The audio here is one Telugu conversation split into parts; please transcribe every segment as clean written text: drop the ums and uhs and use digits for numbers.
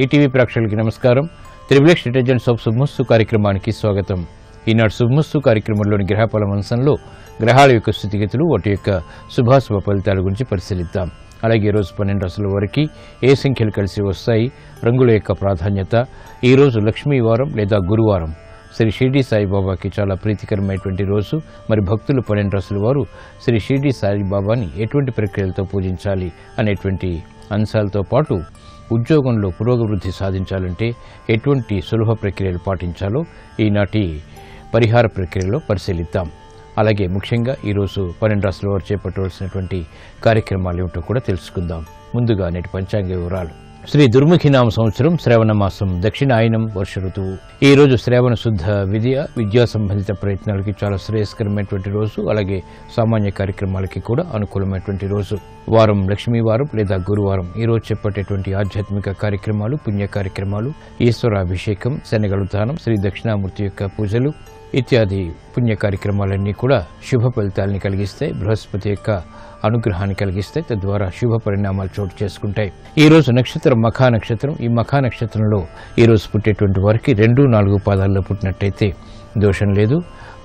ఈటీవీ ప్రేక్షకులకి నమస్కారం. త్రిబులెక్స్ డిటర్జెంట్ సోప్ శుభమస్తు కార్యక్రమానికి స్వాగతం. ఈనాడు శుభమస్తు కార్యక్రమంలోని గ్రహఫల అంశంలో గ్రహాల యొక్క స్థితిగతులు, వాటి యొక్క శుభాశుభ ఫలితాల గురించి పరిశీలిద్దాం. అలాగే ఈరోజు 12 రాశుల వారికి ఏ సంఖ్యలు కలిసి వస్తాయి, రంగుల యొక్క ప్రాధాన్యత, ఈరోజు లక్ష్మీవారం లేదా గురువారం, శ్రీ షిరిడి సాయిబాబాకి చాలా ప్రీతికరమైనటువంటి రోజు. మరి భక్తులు 12 రాశుల వారు శ్రీ షిరిడి సాయిబాబాని ఎటువంటి ప్రక్రియలతో పూజించాలి అనేటువంటి అంశాలతో పాటు ఉద్యోగంలో పురోగవృద్ధి సాధించాలంటే ఎటువంటి సులభ ప్రక్రియలు పాటించాలో ఈనాటి పరిహార ప్రక్రియలో పరిశీలిద్దాం. అలాగే ముఖ్యంగా ఈరోజు 12 రాశుల వారు చేపట్టవలసినటువంటి కార్యక్రమాలు ఏమిటో కూడా తెలుసుకుందాం. ముందుగా నేటి పంచాంగ వివరాలు. శ్రీ దుర్ముఖినామ సంవత్సరం శ్రావణ మాసం, దక్షిణాయనం, వర్ష ఋతువు. ఈ రోజు శ్రావణ శుద్ధ విద్యా సంబంధిత ప్రయత్నాలకి చాలా శ్రేయస్కరమైనటువంటి రోజు. అలాగే సామాన్య కార్యక్రమాలకి కూడా అనుకూలమైనటువంటి రోజు. వారం లక్ష్మీవారం లేదా గురువారం. ఈ రోజు చేపట్టేటువంటి ఆధ్యాత్మిక కార్యక్రమాలు, పుణ్య కార్యక్రమాలు, ఈశ్వరాభిషేకం, శనగలు దానం, శ్రీ దక్షిణామూర్తి యొక్క పూజలు ఇత్యాది పుణ్య కార్యక్రమాలన్నీ కూడా శుభ ఫలితాలని కలిగిస్తాయి. బృహస్పతి యొక్క అనుగ్రహాన్ని కలిగిస్తాయి. తద్వారా శుభ పరిణామాలు చోటు చేసుకుంటాయి. ఈ రోజు నక్షత్రం మఖా నక్షత్రం. ఈ మఖా నక్షత్రంలో ఈ రోజు పుట్టేటువంటి వారికి 2, 4 పాదాల్లో పుట్టినట్టయితే దోషం లేదు.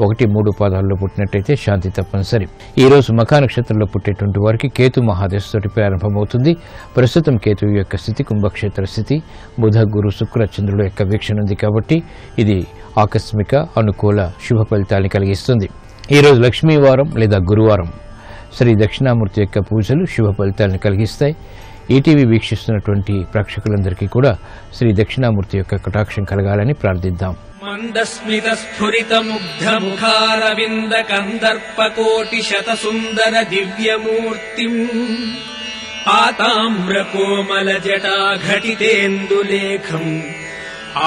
1, 3 పాదాల్లో పుట్టినట్టయితే శాంతి తప్పనిసరి. ఈ రోజు మఖా నక్షత్రంలో పుట్టేటువంటి వారికి కేతు మహాదశతోటి ప్రారంభమవుతుంది. ప్రస్తుతం కేతువు యొక్క స్థితి కుంభక్షేత్ర స్థితి. బుధ, గురు, శుక్ర, చంద్రుల యొక్క వీక్షణ ఉంది కాబట్టి ఇది ఆకస్మిక అనుకూల శుభ ఫలితాన్ని కలిగిస్తుంది. ఈ రోజు లక్ష్మీవారం లేదా గురువారం. శ్రీ దక్షిణామూర్తి యొక్క పూజలు శుభ ఫలితాలను కలిగిస్తాయి. ఈటీవీ వీక్షిస్తున్నటువంటి ప్రేక్షకులందరికీ కూడా శ్రీ దక్షిణామూర్తి యొక్క కటాక్షం కలగాలని ప్రార్థిద్దాం. మందస్మిత స్ఫురిత ముగ్ధ ముఖారవింద కందర్పకోటి శత సుందర దివ్యమూర్తిం ఆతామ్ర కోమల జటా ఘటితేందులేఖం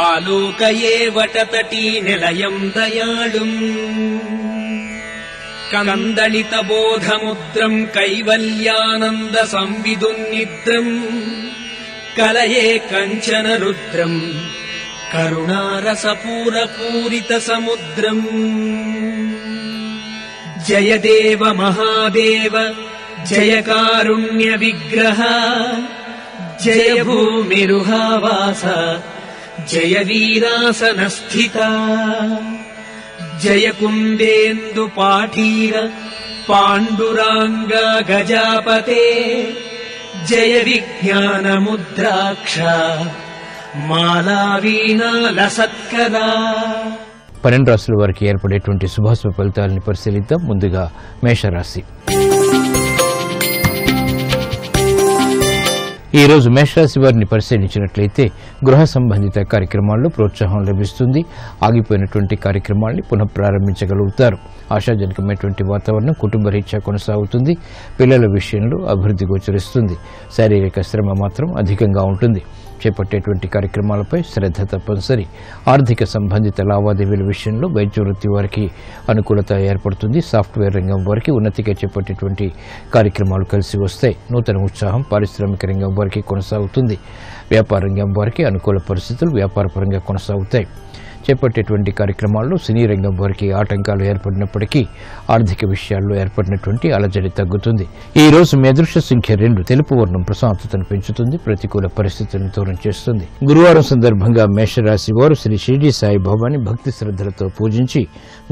ఆలోకయే వటతటీ నిలయం దయాళుం కందళిత బోధముద్రం కైవల్యానంద సంవిదున్నిద్రం కలయే కంచన రుద్రం కరుణారసపూరపూరిత సముద్రం జయదేవ మహాదేవ జయ కారుణ్య విగ్రహ జయ భూమిరుహావాస జయ వీరాసన స్థిత జయ కుందేందు పాఠీర పాండురాంగ గజాపతే జయ విజ్ఞాన ముద్రాక్ష మాలావీణాల సత్కరా. 12 రాశుల వారికి ఏర్పడేటువంటి శుభాశుభ ఫలితాలను పరిశీలిద్దాం. ముందుగా మేషరాశి. ఈ రోజు మేషరాశి వారిని పరిశీలించినట్లయితే గృహ సంబంధిత కార్యక్రమాల్లో ప్రోత్సాహం లభిస్తుంది. ఆగిపోయినటువంటి కార్యక్రమాల్ని పునఃప్రారంభించగలుగుతారు. ఆశాజనకమైనటువంటి వాతావరణం కుటుంబ రీత్యా కొనసాగుతుంది. పిల్లల విషయంలో అభివృద్ధి గోచరిస్తుంది. శారీరక శ్రమ మాత్రం అధికంగా ఉంటుంది. చేపట్టేటువంటి కార్యక్రమాలపై శ్రద్ధ తప్పనిసరి. ఆర్థిక సంబంధిత లావాదేవీల విషయంలో వైద్య వృత్తి వారికి అనుకూలత ఏర్పడుతుంది. సాఫ్ట్వేర్ రంగం వారికి ఉన్నతిగా చేపట్టేటువంటి కార్యక్రమాలు కలిసి వస్తాయి. నూతన ఉత్సాహం పారిశ్రామిక రంగం వారికి కొనసాగుతుంది. వ్యాపార రంగం వారికి అనుకూల పరిస్థితులు వ్యాపారపరంగా కొనసాగుతాయి. చేపట్టేటువంటి కార్యక్రమాల్లో సినీ రంగం వారికి ఆటంకాలు ఏర్పడినప్పటికీ ఆర్థిక విషయాల్లో ఏర్పడినటువంటి అలజడి తగ్గుతుంది. ఈ రోజు మీ అదృష్ట సంఖ్య 2. తెలుపు వర్ణం ప్రశాంతతను పెంచుతుంది. ప్రతికూల పరిస్థితులను దూరం చేస్తుంది. గురువారం సందర్భంగా మేషరాశి వారు శ్రీ షిరిడి సాయిబాబాని భక్తి శ్రద్ధలతో పూజించి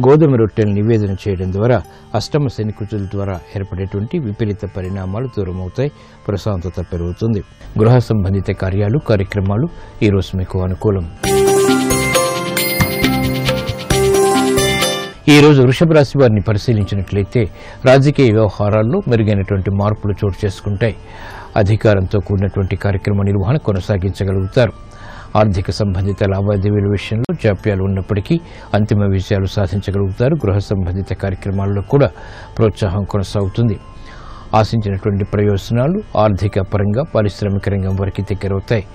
గోధుమ రొట్టెలు నివేదన చేయడం ద్వారా అష్టమ శనికుచుల ద్వారా ఏర్పడేటువంటి విపరీత పరిణామాలు దూరమవుతాయి. ప్రశాంతత పెరుగుతుంది. గృహ సంబంధిత కార్యక్రమాలు ఈ రోజు మీకు అనుకూలం. ఈ రోజు వృషభ రాశి వారిని పరిశీలించినట్లయితే రాజకీయ వ్యవహారాల్లో మెరుగైనటువంటి మార్పులు చోటు చేసుకుంటాయి. అధికారంతో కూడినటువంటి కార్యక్రమ నిర్వహణ కొనసాగించగలుగుతారు. ఆర్థిక సంబంధిత లావాదేవీల విషయంలో జాప్యాలు ఉన్నప్పటికీ అంతిమ విజయాలు సాధించగలుగుతారు. గృహ సంబంధిత కార్యక్రమాల్లో కూడా ప్రోత్సాహం కొనసాగుతుంది. ఆశించినటువంటి ప్రయోజనాలు ఆర్థిక పరంగా పారిశ్రామిక రంగం వారికి దగ్గరవుతాయి.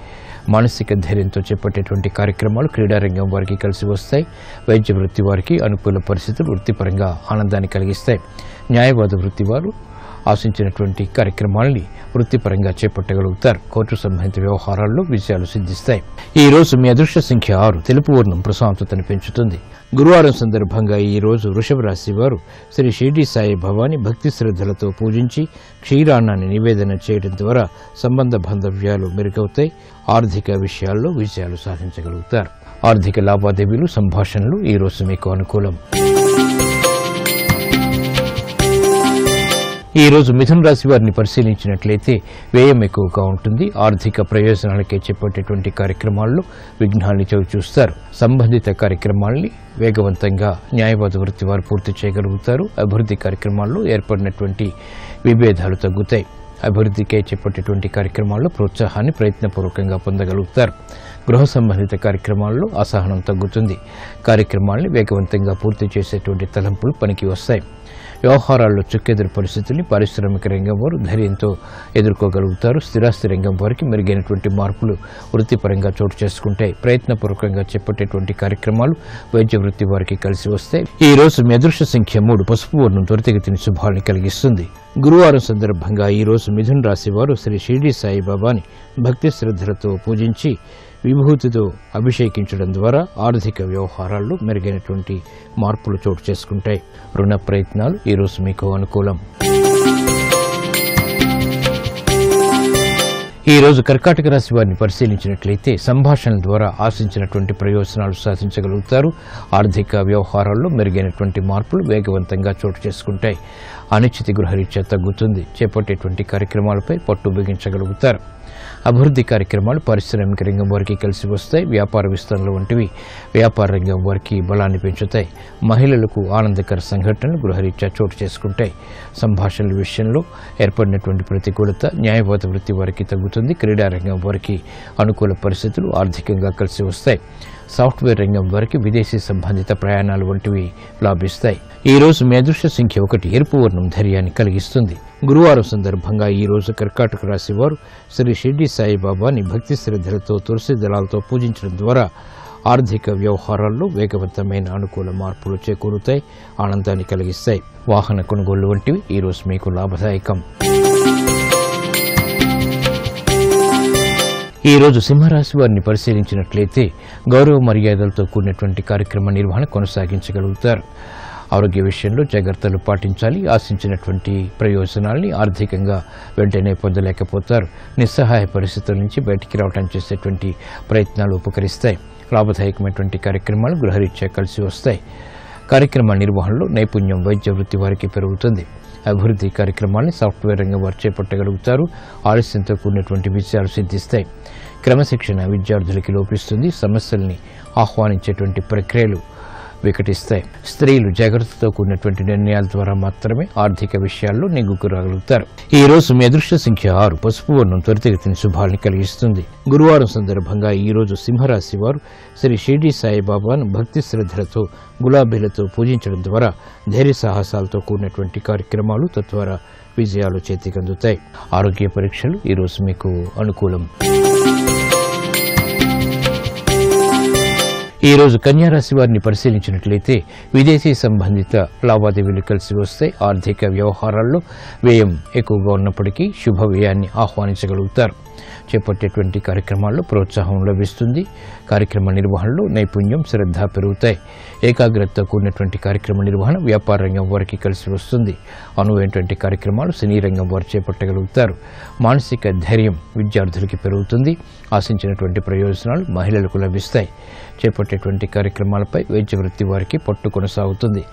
మానసిక ధైర్యంతో చేపట్టేటువంటి కార్యక్రమాలు క్రీడారంగం వారికి కలిసి వస్తాయి. వైద్య వృత్తి వారికి అనుకూల పరిస్థితులు వృత్తిపరంగా ఆనందాన్ని కలిగిస్తాయి. న్యాయవాద వృత్తి వారు ఆశించినటువంటి కార్యక్రమాల్ని వృత్తిపరంగా చేపట్టగలుగుతారు. కోర్టు సంబంధిత వ్యవహారాల్లో విజయాలు సిద్ధిస్తాయి. ఈ రోజు మీ అదృష్ట సంఖ్య 6. తెలుపు వర్ణం ప్రశాంతతను పెంచుతుంది. గురువారం సందర్భంగా ఈ రోజు వృషభ రాశి వారు శ్రీ షిరిడి సాయి బాబాని భక్తి శ్రద్ధలతో పూజించి క్షీరాన్నాన్ని నివేదన చేయడం ద్వారా సంబంధ బాంధవ్యాలు మెరుగవుతాయి. ఆర్థిక విషయాల్లో విజయాలు సాధించగలుగుతారు. ఆర్థిక లావాదేవీలు, సంభాషణలు ఈ రోజు మీకు అనుకూలం. ఈ రోజు మిథున రాశి వారిని పరిశీలించినట్లయితే వ్యయం ఎక్కువగా ఉంటుంది. ఆర్థిక ప్రయోజనాలకే చేపట్టేటువంటి కార్యక్రమాల్లో విఘ్నాల్ని చవిచూస్తారు. సంబంధిత కార్యక్రమాల్ని వేగవంతంగా న్యాయవాద వృత్తి వారు పూర్తి చేయగలుగుతారు. అభివృద్ధి కార్యక్రమాల్లో ఏర్పడినటువంటి విభేదాలు తగ్గుతాయి. అభివృద్ధికే చేపట్టేటువంటి కార్యక్రమాల్లో ప్రోత్సాహాన్ని ప్రయత్నపూర్వకంగా పొందగలుగుతారు. గృహ సంబంధిత కార్యక్రమాల్లో అసహనం తగ్గుతుంది. కార్యక్రమాల్ని వేగవంతంగా పూర్తి చేసేటువంటి తలంపులు పనికి వస్తాయి. వ్యవహారాల్లో చుక్కెదురు పరిస్థితుల్ని పారిశ్రామిక రంగం వారు ధైర్యంతో ఎదుర్కోగలుగుతారు. స్థిరాస్తి రంగం వారికి మెరుగైనటువంటి మార్పులు వృత్తిపరంగా చోటు చేసుకుంటాయి. ప్రయత్నపూర్వకంగా చేపట్టేటువంటి కార్యక్రమాలు వైద్య వృత్తి వారికి కలిసి వస్తాయి. ఈ రోజు మీ అదృష్ట సంఖ్య 3. పసుపు వర్ణం త్వరితగతిని శుభాన్ని కలిగిస్తుంది. గురువారం సందర్భంగా ఈ రోజు మిథున రాశి వారు శ్రీ షిరిడి సాయి బాబాని భక్తి శ్రద్ధలతో పూజించి విభూతితో అభిషేకించడం ద్వారా ఆర్థిక వ్యవహారాల్లో మెరుగైనటువంటి మార్పులు చోటు చేసుకుంటాయి. రుణ ప్రయత్నాలు ఈ రోజు మీకు అనుకూలం. ఈ రోజు కర్కాటక రాశి వారిని పరిశీలించినట్లయితే సంభాషణల ద్వారా ఆశించినటువంటి ప్రయోజనాలు సాధించగలుగుతారు. ఆర్థిక వ్యవహారాల్లో మెరుగైనటువంటి మార్పులు వేగవంతంగా చోటు చేసుకుంటాయి. అనిశ్చితి గృహరీత్యా తగ్గుతుంది. చేపట్టేటువంటి కార్యక్రమాలపై పట్టు బిగించగలుగుతారు. అభివృద్ధి కార్యక్రమాలు పారిశ్రామిక రంగం వారికి కలిసి వస్తాయి. వ్యాపార విస్తరణలు వంటివి వ్యాపార రంగం వారికి బలాన్ని పెంచుతాయి. మహిళలకు ఆనందకర సంఘటనలు గృహరీత్యా చోటు చేసుకుంటాయి. సంభాషణల విషయంలో ఏర్పడినటువంటి ప్రతికూలత న్యాయవాద వృత్తి వారికి తగ్గుతుంది. క్రీడారంగం వారికి అనుకూల పరిస్థితులు ఆర్థికంగా కలిసి వస్తాయి. సాఫ్ట్వేర్ రంగం వారికి విదేశీ సంబంధిత ప్రయాణాలు వంటివి లాభిస్తాయి. ఈ రోజు మీ అదృష్ట సంఖ్య 1. ఎరుపు వర్ణం ధైర్యాన్ని కలిగిస్తుంది. గురువారం సందర్భంగా ఈ రోజు కర్కాటక రాశి వారు శ్రీ షిరిడి సాయి బాబాని భక్తి శ్రద్ధలతో తులసి దళాలతో పూజించడం ద్వారా ఆర్థిక వ్యవహారాల్లో వేగవంతమైన అనుకూల మార్పులు చేకూరుతాయి. ఆనందాన్ని కలిగిస్తాయి. వాహన కొనుగోళ్లు వంటివి ఈ రోజు మీకు లాభదాయకం. ఈ రోజు సింహరాశి వారిని పరిశీలించినట్లయితే గౌరవ మర్యాదలతో కూడినటువంటి కార్యక్రమ నిర్వహణ కొనసాగించగలుగుతారు. ఆరోగ్య విషయంలో జాగ్రత్తలు పాటించాలి. ఆశించినటువంటి ప్రయోజనాల్ని ఆర్థికంగా వెంటనే పొందలేకపోతారు. నిస్సహాయ పరిస్థితుల నుంచి బయటికి రావడానికి చేసేటువంటి ప్రయత్నాలు ఉపకరిస్తాయి. లాభదాయకమైనటువంటి కార్యక్రమాలు గృహరీత్యా కలిసి వస్తాయి. కార్యక్రమ నిర్వహణలో నైపుణ్యం వైద్య వృత్తి వారికి పెరుగుతుంది. అభివృద్ధి కార్యక్రమాన్ని సాఫ్ట్వేర్ రంగం వారు చేపట్టగలుగుతారు. ఆలస్యంతో కూడినటువంటి విజయాలు సిద్ధిస్తాయి. క్రమశిక్షణ విద్యార్థులకి లోపిస్తుంది. సమస్యల్ని ఆహ్వానించేటువంటి ప్రక్రియలు వికటిస్తాయి. స్త్రీలు జాగ్రత్తతో కూడినటువంటి నిర్ణయాల ద్వారా మాత్రమే ఆర్థిక విషయాల్లో నెగ్గుకు రాగలుగుతారు. ఈ రోజు మీ అదృష్ట సంఖ్య 6. పసుపు వర్ణం త్వరితగతిని శుభాల్ని కలిగిస్తుంది. గురువారం సందర్భంగా ఈ రోజు సింహరాశి వారు శ్రీ షిరిడి సాయి బాబాను భక్తి శ్రద్ధలతో గులాబీలతో పూజించడం ద్వారా ధైర్య సాహసాలతో కూడినటువంటి కార్యక్రమాలు తద్వారా విజయాలు చేతికందుతాయి. ఆరోగ్య పరీక్షలు ఈ రోజు మీకు అనుకూలం. ఈ రోజు కన్యారాశి వారిని పరిశీలించినట్లయితే విదేశీ సంబంధిత లావాదేవీలు కలిసి వస్తే ఆర్థిక వ్యవహారాల్లో వ్యయం ఎక్కువగా ఉన్నప్పటికీ శుభ వ్యయాన్ని ఆహ్వానించగలుగుతారు. చేపట్టేటువంటి కార్యక్రమాల్లో ప్రోత్సాహం లభిస్తుంది. కార్యక్రమ నిర్వహణలో నైపుణ్యం, శ్రద్ధ పెరుగుతాయి. ఏకాగ్రతతో కూడినటువంటి కార్యక్రమ నిర్వహణ వ్యాపార రంగం వారికి కలిసి వస్తుంది. అనువైనటువంటి కార్యక్రమాలు సినీ రంగం వారు చేపట్టగలుగుతారు. మానసిక ధైర్యం విద్యార్థులకి పెరుగుతుంది. ఆశించినటువంటి ప్రయోజనాలు మహిళలకు లభిస్తాయి. చేపట్టేటువంటి కార్యక్రమాలపై వైద్య వృత్తి వారికి పట్టు కొనసాగుతుంది.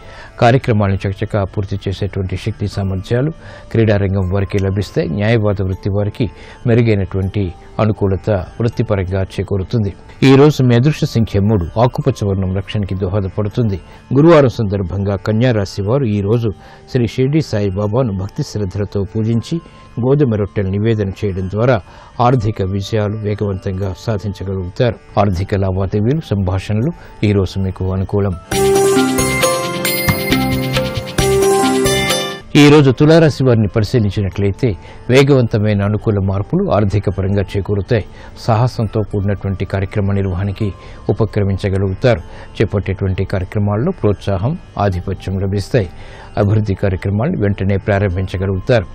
కార్యక్రమాలను చకచకా పూర్తి చేసేటువంటి శక్తి సామర్థ్యాలు క్రీడారంగం వారికి లభిస్తాయి. న్యాయవాద వృత్తి వారికి మెరుగైనటువంటి అనుకూలత వృత్తిపరంగా చేకూరుతుంది. ఈ రోజు మీ అదృష్ట సంఖ్య 3. ఆకుపచ్చ వర్ణం రక్షణకి దోహదపడుతుంది. గురువారం సందర్భంగా కన్యారాశి వారు ఈ రోజు శ్రీ షిరిడి సాయి బాబాను భక్తి శ్రద్ధలతో పూజించి గోధుమ రొట్టెలు నివేదన చేయడం ద్వారా ఆర్థిక విజయాలు వేగవంతంగా సాధించగలుగుతారు. ఆర్థిక లావాదేవీలు, సంభాషణలు ఈ రోజు మీకు అనుకూలం. ఈ రోజు తులారాశి వారిని పరిశీలించినట్లయితే వేగవంతమైన అనుకూల మార్పులు ఆర్థిక పరంగా చేకూరుతాయి. సాహసంతో కూడినటువంటి కార్యక్రమ నిర్వహణకి ఉపక్రమించగలుగుతారు. చేపట్టేటువంటి కార్యక్రమాల్లో ప్రోత్సాహం, ఆధిపత్యం లభిస్తాయి. అభివృద్ధి కార్యక్రమాలను వెంటనే ప్రారంభించగలుగుతారు.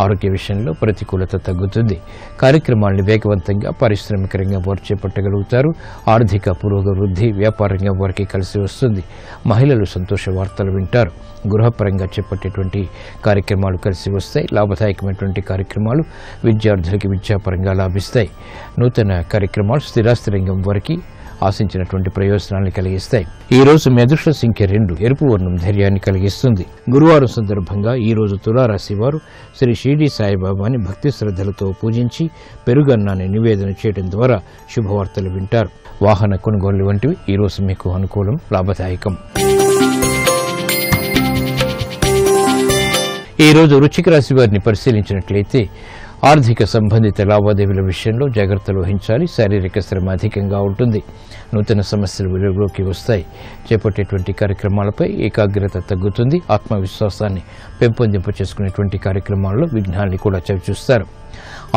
ఆరోగ్య విషయంలో ప్రతికూలత తగ్గుతుంది. కార్యక్రమాలను వేగవంతంగా పారిశ్రామిక రంగం వారు చేపట్టగలుగుతారు. ఆర్థిక పురోగవృద్ధి వ్యాపార రంగం వారికి కలిసి వస్తుంది. మహిళలు సంతోష వార్తలు వింటారు. గృహపరంగా చేపట్టేటువంటి కార్యక్రమాలు కలిసి వస్తాయి. లాభదాయకమైనటువంటి కార్యక్రమాలు విద్యార్థులకి విద్యాపరంగా లాభిస్తాయి. నూతన కార్యక్రమాలు స్థిరాస్తి రంగం వారికి ఆశించినటువంటి ప్రయోజనాన్ని కలిగిస్తాయి. ఈ రోజు మీ అదృష్ట సంఖ్య 2, ఎరుపు వర్ణం ధైర్యాన్ని కలిగిస్తుంది. గురువారం సందర్భంగా ఈ రోజు తులారాశి వారు శ్రీ షిరిడి సాయిబాబాని భక్తి శ్రద్ధలతో పూజించి పెరుగన్నాన్ని నివేదన చేయడం ద్వారా శుభవార్తలు వింటారు. వాహన కొనుగోలు వంటివి ఈ రోజు మీకు అనుకూలం, లాభదాయకం. ఈ రోజు వృశ్చిక రాశి వారిని పరిశీలించినట్లయితే ఆర్థిక సంబంధిత లావాదేవీల విషయంలో జాగ్రత్తలు వహించాలి. శారీరక శ్రమ అధికంగా ఉంటుంది. నూతన సమస్యలు వెలుగులోకి వస్తాయి. చేపట్టేటువంటి కార్యక్రమాలపై ఏకాగ్రత తగ్గుతుంది. ఆత్మవిశ్వాసాన్ని పెంపొందింప చేసుకునేటువంటి కార్యక్రమాల్లో విఘ్నాన్ని కూడా చవిచూస్తారు.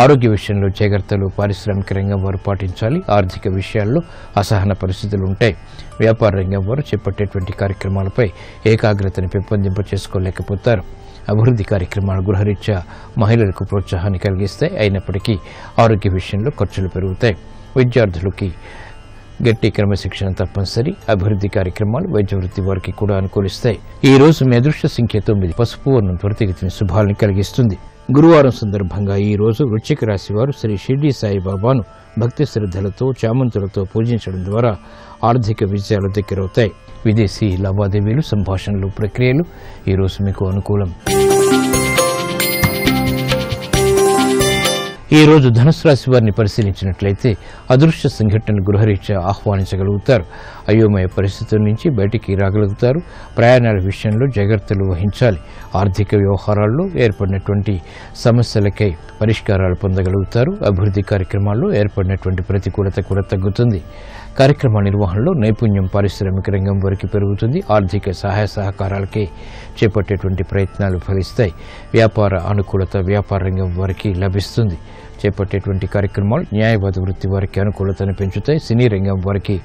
ఆరోగ్య విషయంలో జాగ్రత్తలు పారిశ్రామిక రంగం వారు పాటించాలి. ఆర్థిక విషయాల్లో అసహన పరిస్థితులు ఉంటాయి. వ్యాపార రంగం వారు చేపట్టేటువంటి కార్యక్రమాలపై ఏకాగ్రతను పెంపొందింప చేసుకోలేకపోతారు. అభివృద్ధి కార్యక్రమాలు గృహరీత్యా మహిళలకు ప్రోత్సాహాన్ని కలిగిస్తాయి. అయినప్పటికీ ఆరోగ్య విషయంలో ఖర్చులు పెరుగుతాయి. విద్యార్థులకి గట్టి క్రమశిక్షణ తప్పనిసరి. అభివృద్ధి కార్యక్రమాలు వైద్య వృత్తి వారికి కూడా అనుకూలిస్తాయి. ఈ రోజు మీ అదృష్ట సంఖ్య 9, పసుపు వర్ణం త్వరితగతిన శుభాలను కలిగిస్తుంది. గురువారం సందర్భంగా ఈ రోజు వృశ్చిక రాశి వారు శ్రీ షిరిడి సాయిబాబాను భక్తి శ్రద్ధలతో చామంతులతో పూజించడం ద్వారా ఆర్థిక విజయాలు దగ్గరవుతాయి. విదేశీ లావాదేవీలు, సంభాషణలు, ప్రక్రియలు ఈ రోజు మీకు అనుకూలం. ఈ రోజు ధనుసు రాశి వారిని పరిశీలించినట్లయితే అదృశ్య సంఘటనలు గృహరీత్యా ఆహ్వానించగలుగుతారు. అయోమయ పరిస్థితుల నుంచి బయటికి రాగలుగుతారు. ప్రయాణాల విషయంలో జాగ్రత్తలు వహించాలి. ఆర్థిక వ్యవహారాల్లో ఏర్పడినటువంటి సమస్యలకై పరిష్కారాలు పొందగలుగుతారు. అభివృద్ధి కార్యక్రమాల్లో ఏర్పడినటువంటి ప్రతికూలత కూడా తగ్గుతుంది. కార్యక్రమ నిర్వహణలో నైపుణ్యం పారిశ్రామిక రంగం వారికి పెరుగుతుంది. ఆర్థిక సహాయ సహకారాలకే చేపట్టేటువంటి ప్రయత్నాలు ఫలిస్తాయి. వ్యాపార అనుకూలత వ్యాపార రంగం వారికి లభిస్తుంది. చేపట్టేటువంటి కార్యక్రమాలు న్యాయవాద వృత్తి వారికి అనుకూలతను పెంచుతాయి. సినీ రంగం వారికి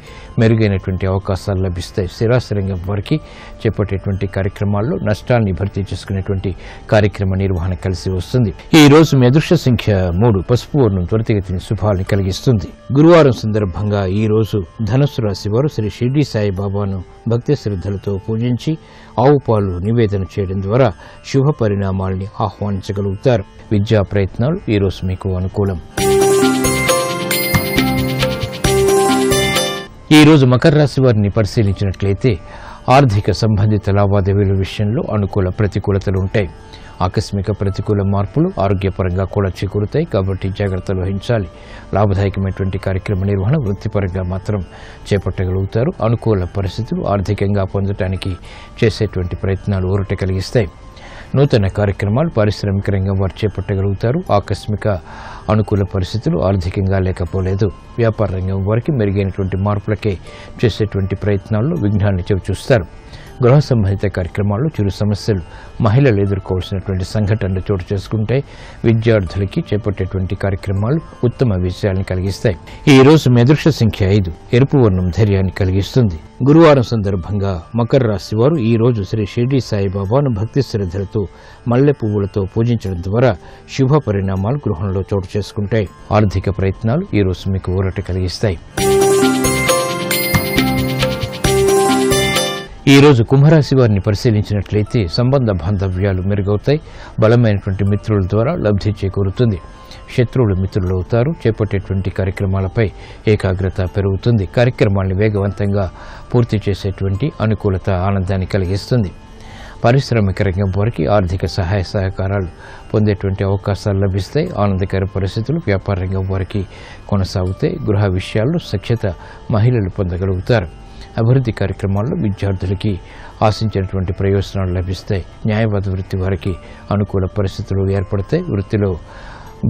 మెరుగైనటువంటి అవకాశాలు లభిస్తాయి. స్థిరాస్తి రంగం వారికి చేపట్టేటువంటి కార్యక్రమాల్లో నష్టాన్ని భర్తీ చేసుకునేటువంటి కార్యక్రమ నిర్వహణ కలిసి వస్తుంది. ఈ రోజు మీ అదృష్ట సంఖ్య 3, పసుపు వర్ణం త్వరితగతిన శుభాలను కలిగిస్తుంది. గురువారం సందర్భంగా ఈ రోజు ధనుస్సు రాశి వారు శ్రీ షిరిడి సాయిబాబాను భక్తి శ్రద్ధలతో పూజించి ఆవు పాలు నివేదన చేయడం ద్వారా శుభ పరిణామాల్ని ఆహ్వానించగలుగుతారు. విద్యా ప్రయత్నాలు ఈ రోజు మీకు అనుకూలం. ఈ రోజు మకర రాశి వారిని పరిశీలించినట్లయితే ఆర్థిక సంబంధిత లావాదేవీల విషయంలో అనుకూల ప్రతికూలతలు ఉంటాయి. ఆకస్మిక ప్రతికూల మార్పులు ఆరోగ్యపరంగా కూడా చేకూరుతాయి. కాబట్టి జాగ్రత్తలు వహించాలి. లాభదాయకమైనటువంటి కార్యక్రమ నిర్వహణ వృత్తిపరంగా మాత్రం చేపట్టగలుగుతారు. అనుకూల పరిస్థితులు ఆర్థికంగా పొందడానికి చేసేటువంటి ప్రయత్నాలు ఊరట కలిగిస్తాయి. నూతన కార్యక్రమాలు పారిశ్రామిక రంగం వారు చేపట్టగలుగుతారు. ఆకస్మిక అనుకూల పరిస్థితులు ఆర్థికంగా లేకపోలేదు. వ్యాపార రంగం వారికి మెరుగైనటువంటి మార్పులకే చేసేటువంటి ప్రయత్నాల్లో విఘ్నాన్ని చవిచూస్తారు. గృహ సంబంధిత కార్యక్రమాల్లో చిరు సమస్యలు మహిళలు ఎదుర్కోవాల్సినటువంటి సంఘటనలు చోటు చేసుకుంటే విద్యార్థులకి చేపట్టేటువంటి కార్యక్రమాలు ఉత్తమ విజయాలను కలిగిస్తాయి. ఈ రోజు మీ అదృష్ట సంఖ్య 5, ఎరుపు వర్ణం ధైర్యాన్ని కలిగిస్తుంది. గురువారం సందర్భంగా మకర రాశి వారు ఈ రోజు శ్రీ షిరిడి సాయిబాబాను భక్తి శ్రద్ధలతో మల్లె పువ్వులతో పూజించడం ద్వారా శుభ పరిణామాలు గృహంలో చోటు చేసుకుంటాయి. ఆర్థిక ప్రయత్నాలు ఈ రోజు మీకు ఊరట కలిగిస్తాయి. ఈ రోజు కుంభరాశి వారిని పరిశీలించినట్లయితే సంబంధ బాంధవ్యాలు మెరుగవుతాయి. బలమైనటువంటి మిత్రుల ద్వారా లబ్ధి చేకూరుతుంది. శత్రువులు మిత్రులు అవుతారు. చేపట్టేటువంటి కార్యక్రమాలపై ఏకాగ్రత పెరుగుతుంది. కార్యక్రమాలను వేగవంతంగా పూర్తి చేసేటువంటి అనుకూలత ఆనందాన్ని కలిగిస్తుంది. పారిశ్రామిక రంగం వారికి ఆర్థిక సహాయ సహకారాలు పొందేటువంటి అవకాశాలు లభిస్తాయి. ఆనందకర పరిస్థితులు వ్యాపార రంగం వారికి కొనసాగుతాయి. గృహ విషయాల్లో సఖ్యత మహిళలు పొందగలుగుతారు. అభివృద్ధి కార్యక్రమాల్లో విద్యార్థులకి ఆశించినటువంటి ప్రయోజనాలు లభిస్తాయి. న్యాయవాద వృత్తి వారికి అనుకూల పరిస్థితులు ఏర్పడతాయి. వృత్తిలో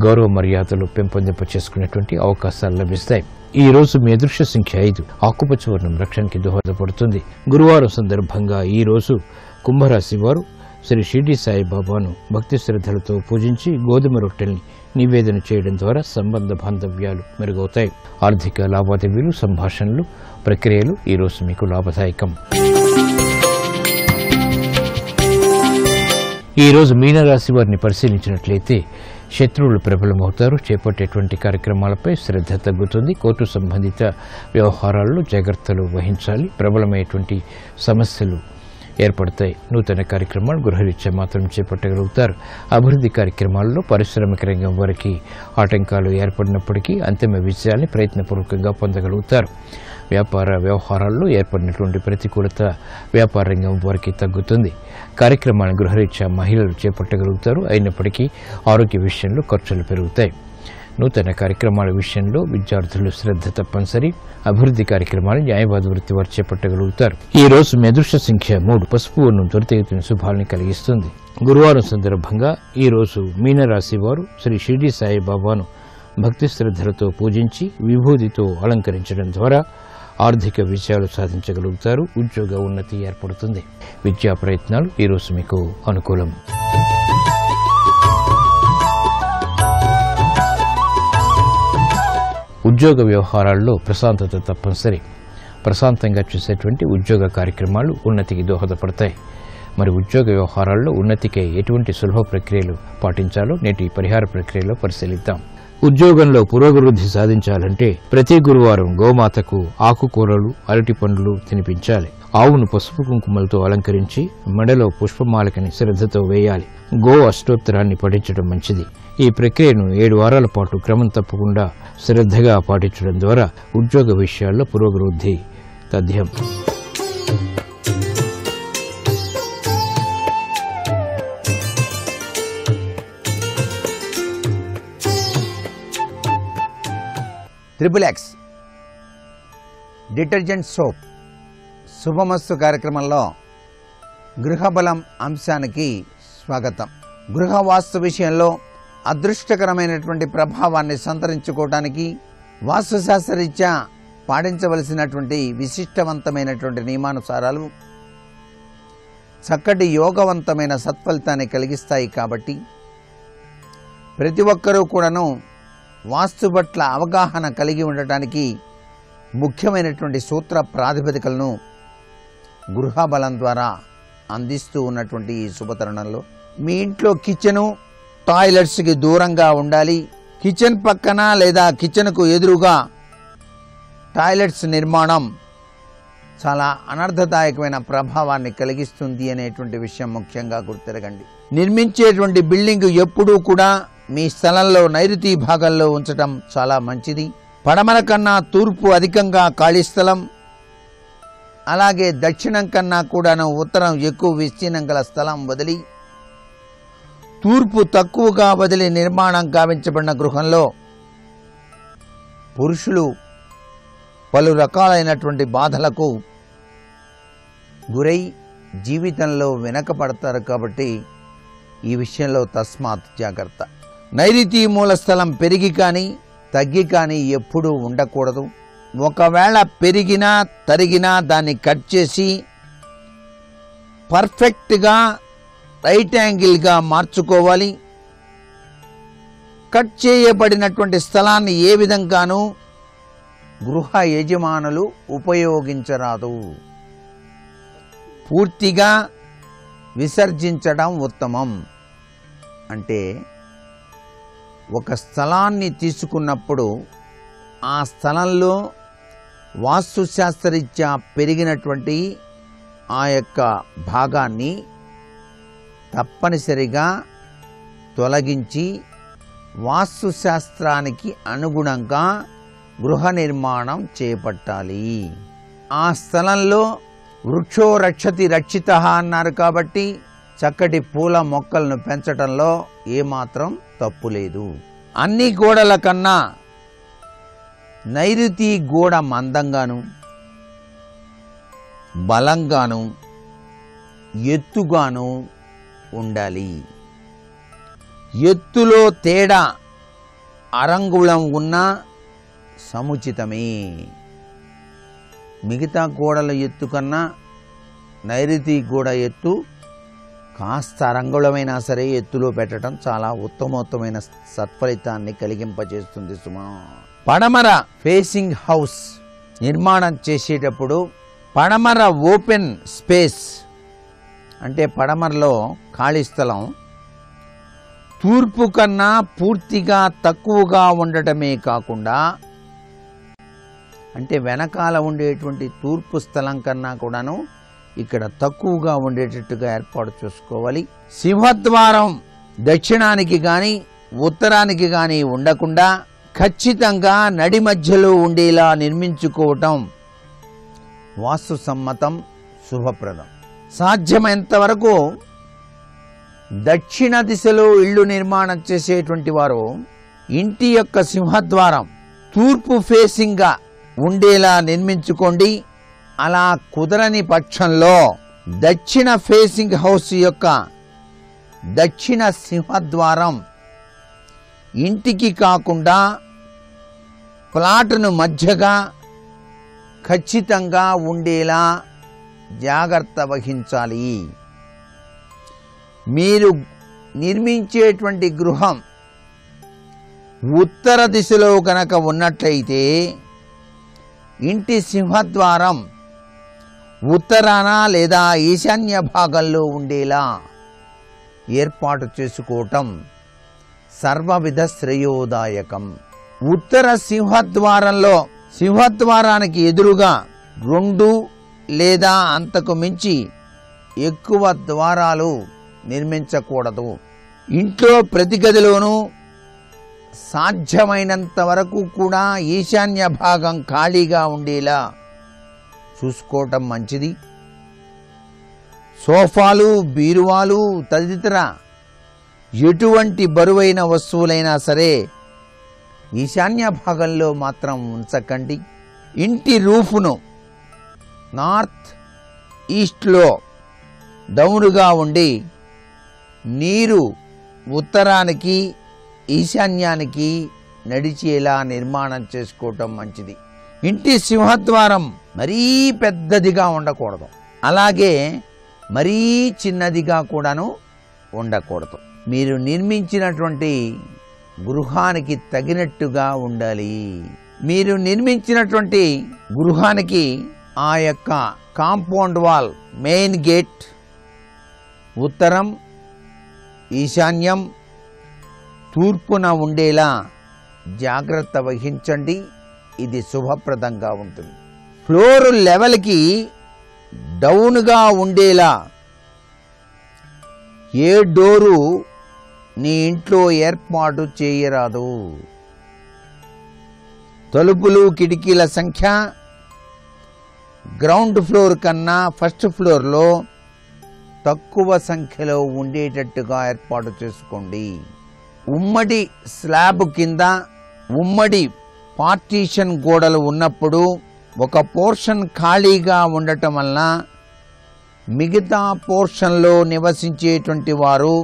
గౌరవ మర్యాదలు పెంపొందింప చేసుకునేటువంటి అవకాశాలు లభిస్తాయి. ఈ రోజు మీ అదృష్ట సంఖ్య 5, ఆకుపచ్చ వర్ణం రక్షణకి దోహదపడుతుంది. గురువారం సందర్భంగా ఈ రోజు కుంభరాశి వారు శ్రీ షిరిడి సాయిబాబాను భక్తి శ్రద్ధలతో పూజించి గోధుమ రొట్టెల్ని నివేదన చేయడం ద్వారా సంబంధ బాంధవ్యాలు మెరుగవుతాయి. ఆర్థిక లావాదేవీలు, సంభాషణలు, ప్రక్రియలు ఈ రోజు మీకు లాభదాయకం. ఈరోజు మీనరాశి వారిని పరిశీలించినట్లయితే శత్రువులు ప్రబలమవుతారు. చేపట్టేటువంటి కార్యక్రమాలపై శ్రద్ధ తగ్గుతుంది. కోర్టు సంబంధిత వ్యవహారాల్లో జాగ్రత్తలు వహించాలి. ప్రబలమైనటువంటి సమస్యలు ఏర్పడతాయి. నూతన కార్యక్రమాలు గృహరీత్యా మాత్రం చేపట్టగలుగుతారు. అభివృద్ధి కార్యక్రమాల్లో పారిశ్రామిక రంగం వారికి ఆటంకాలు ఏర్పడినప్పటికీ అంతిమ విజయాన్ని ప్రయత్నపూర్వకంగా పొందగలుగుతారు. వ్యాపార వ్యవహారాల్లో ఏర్పడినటువంటి ప్రతికూలత వ్యాపార రంగం వారికి తగ్గుతుంది. కార్యక్రమాలను గృహరీత్యా మహిళలు చేపట్టగలుగుతారు. అయినప్పటికీ ఆరోగ్య విషయంలో ఖర్చులు పెరుగుతాయి. నూతన కార్యక్రమాల విషయంలో విద్యార్థులు శ్రద్ధ తప్పనిసరి. అభివృద్ధి కార్యక్రమాలు న్యాయవాద వృత్తి వారు చేపట్టగలుగుతారు. ఈ రోజు మీ అదృష్ట సంఖ్య 3. పసుపు వర్ణం త్వరితగతిన శుభాలను కలిగిస్తుంది. గురువారం సందర్భంగా ఈ రోజు మీనరాశి వారు శ్రీ షిరిడి సాయిబాబాను భక్తి శ్రద్ధలతో పూజించి విభూతితో అలంకరించడం ద్వారా ఆర్థిక విజయాలు సాధించగలుగుతారు. ఉద్యోగ ఉన్నతి ఏర్పడుతుంది. విద్యా ప్రయత్నాలు ఈరోజు మీకు అనుకూలం. ఉద్యోగ వ్యవహారాల్లో ప్రశాంతత తప్పనిసరి. ప్రశాంతంగా చేసేటువంటి ఉద్యోగ కార్యక్రమాలు ఉన్నతికి దోహదపడతాయి. మరి ఉద్యోగ వ్యవహారాల్లో ఉన్నతికి ఎటువంటి సులభ ప్రక్రియలు పాటించాలో నేటి పరిహార ప్రక్రియలో పరిశీలిద్దాం. ఉద్యోగంలో పురోభివృద్ధి సాధించాలంటే ప్రతి గురువారం గోమాతకు ఆకుకూరలు, అరటి పండ్లు తినిపించాలి. ఆవును పసుపు కుంకుమలతో అలంకరించి మెడలో పుష్పమాలకని శ్రద్ధతో వేయాలి. గో అష్టోత్తరాన్ని పఠించడం మంచిది. ఈ ప్రక్రియను 7 వారాల పాటు క్రమం తప్పకుండా శ్రద్ధగా పాటించడం ద్వారా ఉద్యోగ విషయాల్లో పురోభివృద్ధి తథ్యం. XXX డిటర్జెంట్ సోప్ శుభమస్తు కార్యక్రమంలో గృహబలం అంశానికి స్వాగతం. గృహ వాస్తు విషయంలో అదృష్టకరమైనటువంటి ప్రభావాన్ని సంతరించుకోవడానికి వాస్తుశాస్త్రరీత్యా పాటించవలసినటువంటి విశిష్టవంతమైనటువంటి నియమానుసారాలు చక్కటి యోగవంతమైన సత్ఫలితాన్ని కలిగిస్తాయి. కాబట్టి ప్రతి ఒక్కరూ కూడాను వాస్తు పట్ల అవగాహన కలిగి ఉండటానికి ముఖ్యమైనటువంటి సూత్ర ప్రాతిపదికలను గృహబలం ద్వారా అందిస్తూ ఉన్నటువంటి ఈ శుభతరుణంలో మీ ఇంట్లో కిచెను టాయిలెట్స్కి దూరంగా ఉండాలి. కిచెన్ పక్కన లేదా కిచెన్కు ఎదురుగా టాయిలెట్స్ నిర్మాణం చాలా అనర్థదాయకమైన ప్రభావాన్ని కలిగిస్తుంది అనేటువంటి విషయం ముఖ్యంగా గుర్తిరగండి. నిర్మించేటువంటి బిల్డింగ్ ఎప్పుడూ కూడా మీ స్థలంలో నైరుతి భాగంలో ఉంచడం చాలా మంచిది. పడమర కన్నా తూర్పు అధికంగా ఖాళీ స్థలం, అలాగే దక్షిణం కన్నా కూడాను ఉత్తరం ఎక్కువ విస్తీర్ణం గల స్థలం వదిలి తూర్పు తక్కువగా వదిలి నిర్మాణం గావించబడిన గృహంలో పురుషులు పలు రకాలైనటువంటి బాధలకు గురై జీవితంలో వెనకపడతారు. కాబట్టి ఈ విషయంలో తస్మాత్ జాగ్రత్త. నైరుతి మూల స్థలం పెరిగి కానీ తగ్గి కానీ ఎప్పుడూ ఉండకూడదు. ఒకవేళ పెరిగినా తరిగినా దాన్ని కట్ చేసి పర్ఫెక్ట్గా రైట్ యాంగిల్గా మార్చుకోవాలి. కట్ చేయబడినటువంటి స్థలాన్ని ఏ విధంగానూ గృహ యజమానులు ఉపయోగించరాదు. పూర్తిగా విసర్జించడం ఉత్తమం. అంటే ఒక స్థలాన్ని తీసుకున్నప్పుడు ఆ స్థలంలో వాస్తుశాస్త్రరీత్యా పెరిగినటువంటి ఆ యొక్క భాగాన్ని తప్పనిసరిగా తొలగించి వాస్తుశాస్త్రానికి అనుగుణంగా గృహ నిర్మాణం చేపట్టాలి. ఆ స్థలంలో వృక్షో రక్షతి రక్షిత అన్నారు. కాబట్టి చక్కటి పూల మొక్కలను పెంచడంలో ఏమాత్రం తప్పు లేదు. అన్ని గోడల కన్నా నైరుతి గోడ మందంగాను బలంగాను ఎత్తుగాను ఉండాలి. ఎత్తులో తేడా అరంగుళం ఉన్నా సముచితమే. మిగతా గోడల ఎత్తు కన్నా నైరుతి గోడ ఎత్తు కాస్త అరంగుళమైనా సరే ఎత్తులో పెట్టడం చాలా ఉత్తమోత్తమైన సత్ఫలితాన్ని కలిగింపజేస్తుంది సుమా. పడమర ఫేసింగ్ హౌస్ నిర్మాణం చేసేటప్పుడు పడమర ఓపెన్ స్పేస్ అంటే పడమరలో ఖాళీ స్థలం తూర్పు కన్నా పూర్తిగా తక్కువగా ఉండటమే కాకుండా, అంటే వెనకాల ఉండేటువంటి తూర్పు స్థలం కన్నా కూడాను ఇక్కడ తక్కువగా ఉండేటట్టుగా ఏర్పాటు చేసుకోవాలి. సింహద్వారం దక్షిణానికి కానీ ఉత్తరానికి కానీ ఉండకుండా ఖచ్చితంగా నడి మధ్యలో ఉండేలా నిర్మించుకోవటం వాస్తు సమ్మతం, శుభప్రదం. సాధ్యమైనంత వరకు దక్షిణ దిశలో ఇళ్ళు నిర్మాణం చేసేటువంటి వారు ఇంటి యొక్క సింహద్వారం తూర్పు ఫేసింగ్గా ఉండేలా నిర్మించుకోండి. అలా కుదరని పక్షంలో దక్షిణ ఫేసింగ్ హౌస్ యొక్క దక్షిణ సింహద్వారం ఇంటికి కాకుండా ప్లాట్ను మధ్యగా ఖచ్చితంగా ఉండేలా జాగ్రత్త వహించాలి. మీరు నిర్మించేటువంటి గృహం ఉత్తర దిశలో కనుక ఉన్నట్లయితే ఇంటి సింహద్వారం ఉత్తరాన లేదా ఈశాన్య భాగంలో ఉండేలా ఏర్పాటు చేసుకోవటం సర్వవిధ శ్రేయోదాయకం. ఉత్తర సింహద్వారంలో సింహద్వారానికి ఎదురుగా 2 లేదా అంతకు మించి ఎక్కువ ద్వారాలు నిర్మించకూడదు. ఇంట్లో ప్రతి గదిలోనూ సాధ్యమైనంత వరకు కూడా ఈశాన్య భాగం ఖాళీగా ఉండేలా చూసుకోవటం మంచిది. సోఫాలు, బీరువాలు తదితర ఎటువంటి బరువైన వస్తువులైనా సరే ఈశాన్య భాగంలో మాత్రం ఉంచకండి. ఇంటి రూఫ్ను నార్త్ ఈస్ట్లో డౌన్గా ఉండి నీరు ఉత్తరానికి ఈశాన్యానికి నడిచేలా నిర్మాణం చేసుకోవటం మంచిది. ఇంటి సింహద్వారం మరీ పెద్దదిగా ఉండకూడదు, అలాగే మరీ చిన్నదిగా కూడాను ఉండకూడదు. మీరు నిర్మించినటువంటి గృహానికి తగినట్టుగా ఉండాలి. మీరు నిర్మించినటువంటి గృహానికి ఆ యొక్క కాంపౌండ్ వాల్, మెయిన్ గేట్ ఉత్తరం, ఈశాన్యం, తూర్పున ఉండేలా జాగ్రత్త వహించండి. ఇది శుభప్రదంగా ఉంటుంది. ఫ్లోర్ లెవెల్కి డౌన్గా ఉండేలా ఏ డోరు నీ ఇంట్లో ఏర్పాటు చేయరాదు. తలుపులు, కిటికీల సంఖ్య గ్రౌండ్ ఫ్లోర్ కన్నా ఫస్ట్ ఫ్లోర్లో తక్కువ సంఖ్యలో ఉండేటట్టుగా ఏర్పాటు చేసుకోండి. ఉమ్మడి స్లాబ్ కింద ఉమ్మడి పార్టీషన్ గోడలు ఉన్నప్పుడు ఒక పోర్షన్ ఖాళీగా ఉండటం వలన మిగతా పోర్షన్లో నివసించేటువంటి వారు